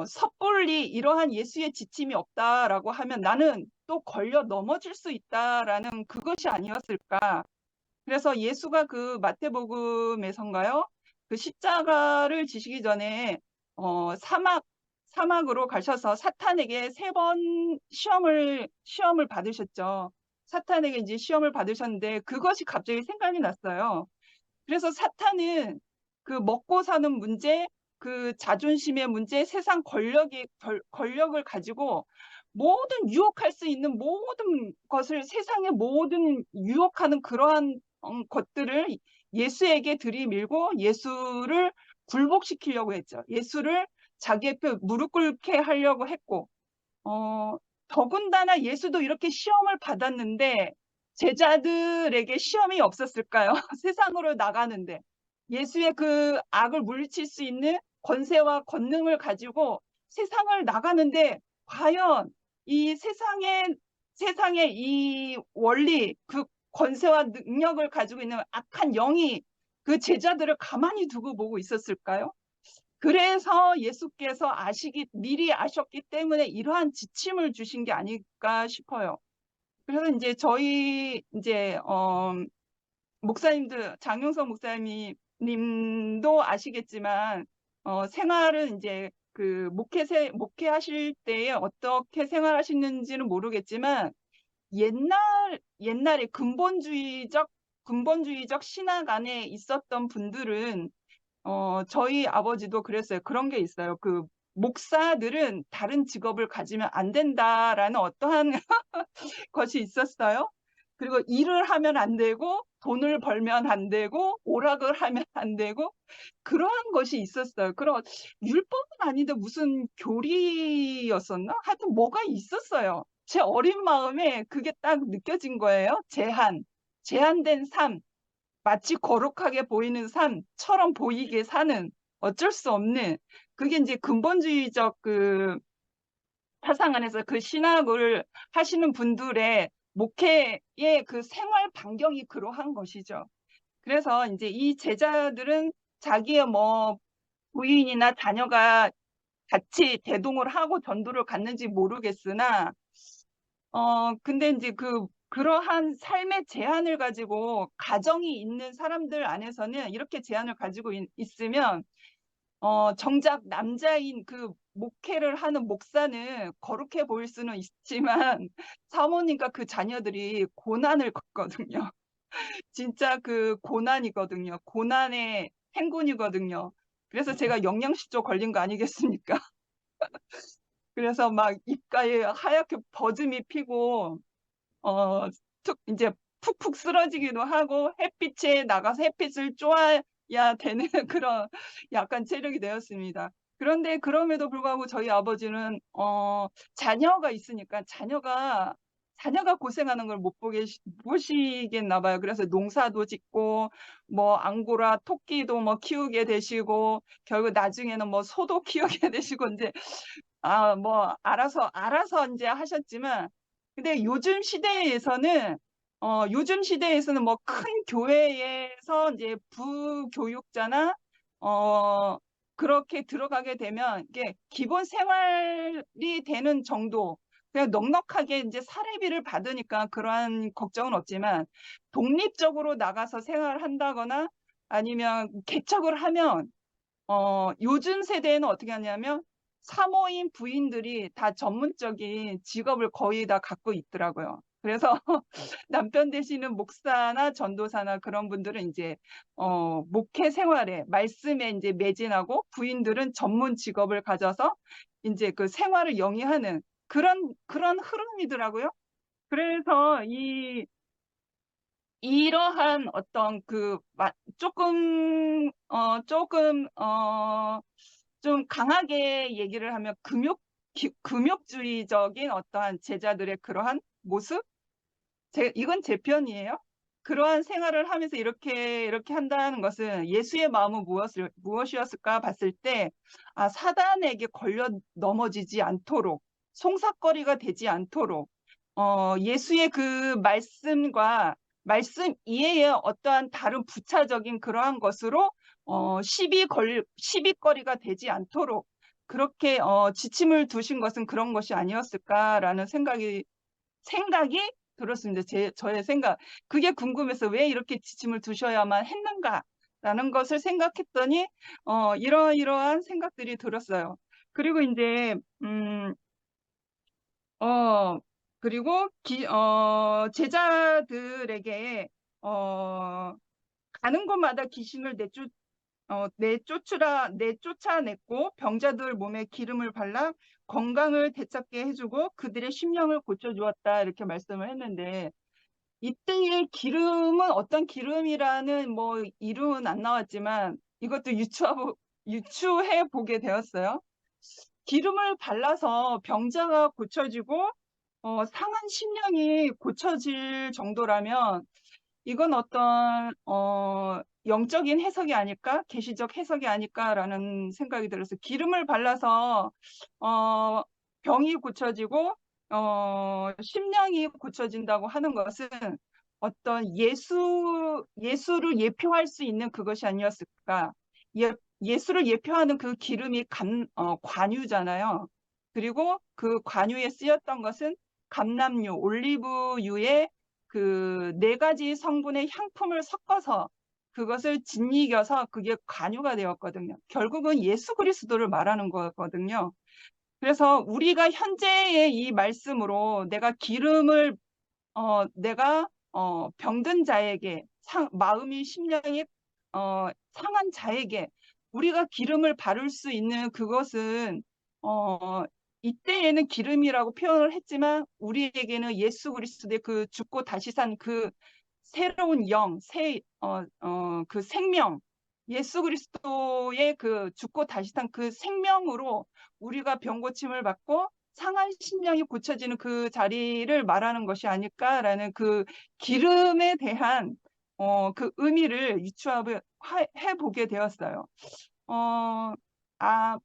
H: 섣불리 이러한 예수의 지침이 없다라고 하면 나는 또 걸려 넘어질 수 있다라는 그것이 아니었을까. 그래서 예수가 그 마태복음에선가요? 그 십자가를 지시기 전에 사막으로 가셔서 사탄에게 3번 시험을 받으셨죠. 사탄에게 이제 시험을 받으셨는데 그것이 갑자기 생각이 났어요. 그래서 사탄은 그 먹고 사는 문제, 그 자존심의 문제, 세상 권력을 가지고 모든 유혹할 수 있는 모든 것을 세상의 모든 유혹하는 그러한 것들을 예수에게 들이밀고 예수를 굴복시키려고 했죠. 예수를 자기의 표 무릎 꿇게 하려고 했고, 더군다나 예수도 이렇게 시험을 받았는데 제자들에게 시험이 없었을까요? 세상으로 나가는데 예수의 그 악을 물리칠 수 있는 권세와 권능을 가지고 세상을 나가는데 과연 이 세상의 이 원리, 그 권세와 능력을 가지고 있는 악한 영이 그 제자들을 가만히 두고 보고 있었을까요? 그래서 예수께서 미리 아셨기 때문에 이러한 지침을 주신 게 아닐까 싶어요. 그래서 이제 저희 목사님들, 장용석 목사님도 아시겠지만 생활은 이제 그 목회하실 때에 어떻게 생활하시는지는 모르겠지만 옛날에 근본주의적 신학 안에 있었던 분들은 저희 아버지도 그랬어요. 그런 게 있어요. 그 목사들은 다른 직업을 가지면 안 된다라는 어떠한 것이 있었어요. 그리고 일을 하면 안 되고 돈을 벌면 안 되고 오락을 하면 안 되고 그러한 것이 있었어요. 그런 율법은 아닌데 무슨 교리였었나? 하여튼 뭐가 있었어요. 제 어린 마음에 그게 딱 느껴진 거예요. 제한된 삶, 마치 거룩하게 보이는 삶처럼 보이게 사는 어쩔 수 없는 그게 이제 근본주의적 그 사상 안에서 그 신학을 하시는 분들의 목회의 그 생활 반경이 그러한 것이죠. 그래서 이제 이 제자들은 자기의 뭐 부인이나 자녀가 같이 대동을 하고 전도를 갔는지 모르겠으나 근데 이제 그러한 삶의 제한을 가지고 가정이 있는 사람들 안에서는 이렇게 제한을 가지고 있으면 정작 남자인 그 목회를 하는 목사는 거룩해 보일 수는 있지만 사모님과 그 자녀들이 고난을 겪거든요. 진짜 그 고난이거든요. 고난의 행군이거든요. 그래서 제가 영양실조 걸린 거 아니겠습니까? 그래서 막 입가에 하얗게 버짐이 피고 이제 푹푹 쓰러지기도 하고 햇빛에 나가서 햇빛을 쬐야 되는 그런 약간 체력이 되었습니다. 그런데 그럼에도 불구하고 저희 아버지는 자녀가 있으니까 자녀가 고생하는 걸 못 보시겠나 봐요. 그래서 농사도 짓고 뭐 앙고라 토끼도 뭐 키우게 되시고 결국 나중에는 뭐 소도 키우게 되시고 이제 뭐 알아서 이제 하셨지만 근데 요즘 시대에서는 뭐 큰 교회에서 이제 부교육자나 그렇게 들어가게 되면 이게 기본 생활이 되는 정도 그냥 넉넉하게 이제 사례비를 받으니까 그러한 걱정은 없지만 독립적으로 나가서 생활한다거나 아니면 개척을 하면 요즘 세대에는 어떻게 하냐면 사모인 부인들이 다 전문적인 직업을 거의 다 갖고 있더라고요. 그래서 남편 되시는 목사나 전도사나 그런 분들은 이제 목회 생활에 말씀에 이제 매진하고 부인들은 전문 직업을 가져서 이제 그 생활을 영위하는 그런 흐름이더라고요. 그래서 이러한 어떤 좀 강하게 얘기를 하면 금욕주의적인 어떠한 제자들의 그러한 모습? 이건 제 편이에요. 그러한 생활을 하면서 이렇게 한다는 것은 예수의 마음은 무엇이었을까 봤을 때, 아, 사단에게 걸려 넘어지지 않도록, 송사거리가 되지 않도록, 예수의 그 말씀과 말씀 이외의 어떠한 다른 부차적인 그러한 것으로, 시비거리가 되지 않도록, 그렇게, 지침을 두신 것은 그런 것이 아니었을까라는 생각이 들었습니다. 저의 생각. 그게 궁금해서 왜 이렇게 지침을 두셔야만 했는가라는 것을 생각했더니, 이러이러한 생각들이 들었어요. 그리고 이제, 어, 그리고 제자들에게, 가는 곳마다 귀신을 내쫓아냈고 병자들 몸에 기름을 발라 건강을 되찾게 해주고 그들의 심령을 고쳐주었다 이렇게 말씀을 했는데 이때의 기름은 어떤 기름이라는 뭐 이름은 안 나왔지만 이것도 유추해 보게 되었어요. 기름을 발라서 병자가 고쳐지고 상한 심령이 고쳐질 정도라면 이건 어떤 영적인 해석이 아닐까? 계시적 해석이 아닐까라는 생각이 들어서 기름을 발라서 병이 고쳐지고 심령이 고쳐진다고 하는 것은 어떤 예수를 예표할 수 있는 그것이 아니었을까? 예수를 예표하는 그 기름이 관유잖아요. 그리고 그 관유에 쓰였던 것은 감람유, 올리브유에 그 4가지 성분의 향품을 섞어서 그것을 짓이겨서 그게 관유가 되었거든요. 결국은 예수 그리스도를 말하는 거거든요. 그래서 우리가 현재의 이 말씀으로 내가 기름을 내가 병든 자에게 마음이 심령이 상한 자에게 우리가 기름을 바를 수 있는 그것은 이때에는 기름이라고 표현을 했지만 우리에게는 예수 그리스도의 그 죽고 다시 산 그 새로운 영, 그 생명, 예수 그리스도의 그 죽고 다시 산 그 생명으로 우리가 병 고침을 받고 상한 심령이 고쳐지는 그 자리를 말하는 것이 아닐까라는 그 기름에 대한 그 의미를 유추해 보게 되었어요.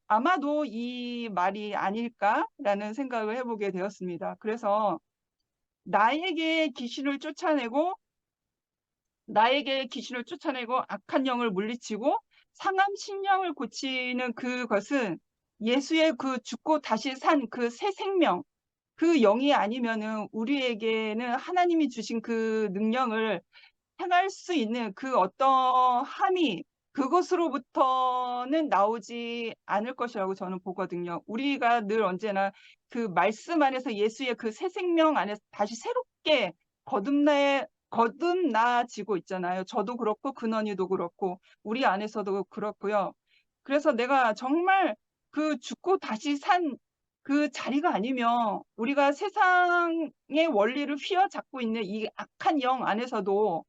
H: 아마도 이 말이 아닐까라는 생각을 해보게 되었습니다. 그래서 나에게 귀신을 쫓아내고 악한 영을 물리치고 상한 심령을 고치는 그것은 예수의 그 죽고 다시 산 그 새 생명, 그 영이 아니면은 우리에게는 하나님이 주신 그 능력을 행할 수 있는 그 어떠함이 그것으로부터는 나오지 않을 것이라고 저는 보거든요. 우리가 늘 언제나 그 말씀 안에서 예수의 그 새 생명 안에서 다시 새롭게 거듭나지고 있잖아요. 저도 그렇고 근원이도 그렇고 우리 안에서도 그렇고요. 그래서 내가 정말 그 죽고 다시 산 그 자리가 아니면 우리가 세상의 원리를 휘어잡고 있는 이 악한 영 안에서도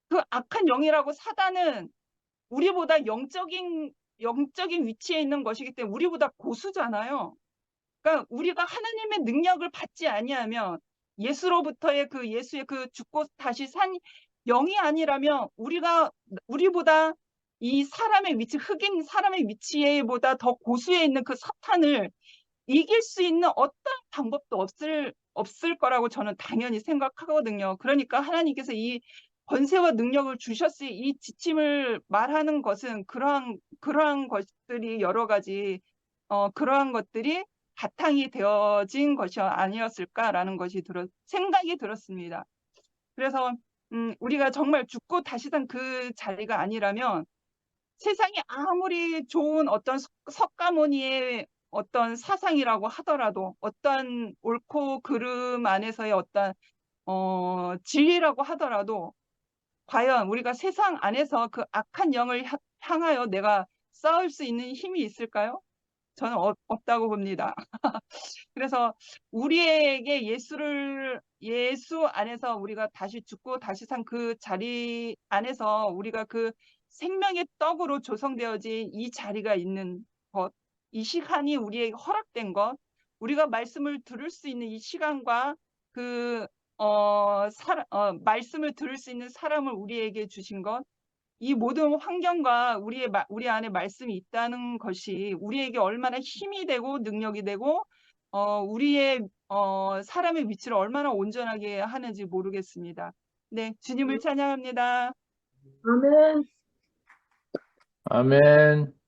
H: 그 악한 영이라고 사단은 우리보다 영적인 위치에 있는 것이기 때문에 우리보다 고수잖아요. 그러니까 우리가 하나님의 능력을 받지 아니하면 예수로부터의 그 예수의 그 죽고 다시 산 영이 아니라면 우리보다 이 사람의 위치, 흑인 사람의 위치에보다 더 고수에 있는 그 사탄을 이길 수 있는 어떤 방법도 없을 거라고 저는 당연히 생각하거든요. 그러니까 하나님께서 이 권세와 능력을 주셨으니 이 지침을 말하는 것은 그러한 것들이 여러 가지 그러한 것들이 바탕이 되어진 것이 아니었을까라는 것이 생각이 들었습니다. 그래서 우리가 정말 죽고 다시 산 그 자리가 아니라면 세상이 아무리 좋은 어떤 석가모니의 어떤 사상이라고 하더라도 어떤 옳고 그름 안에서의 어떤 진리라고 하더라도 과연 우리가 세상 안에서 그 악한 영을 향하여 내가 싸울 수 있는 힘이 있을까요? 저는 없다고 봅니다. 그래서 우리에게 예수 안에서 우리가 다시 죽고 다시 산 그 자리 안에서 우리가 그 생명의 떡으로 조성되어진 이 자리가 있는 것, 이 시간이 우리에게 허락된 것, 우리가 말씀을 들을 수 있는 이 시간과 그 말씀을 들을 수 있는 사람을 우리에게 주신 것, 이 모든 환경과 우리 안에 말씀이 있다는 것이 우리에게 얼마나 힘이 되고 능력이 되고 우리의 사람의 위치를 얼마나 온전하게 하는지 모르겠습니다. 네, 주님을 찬양합니다.
G: 아멘.
B: 아멘.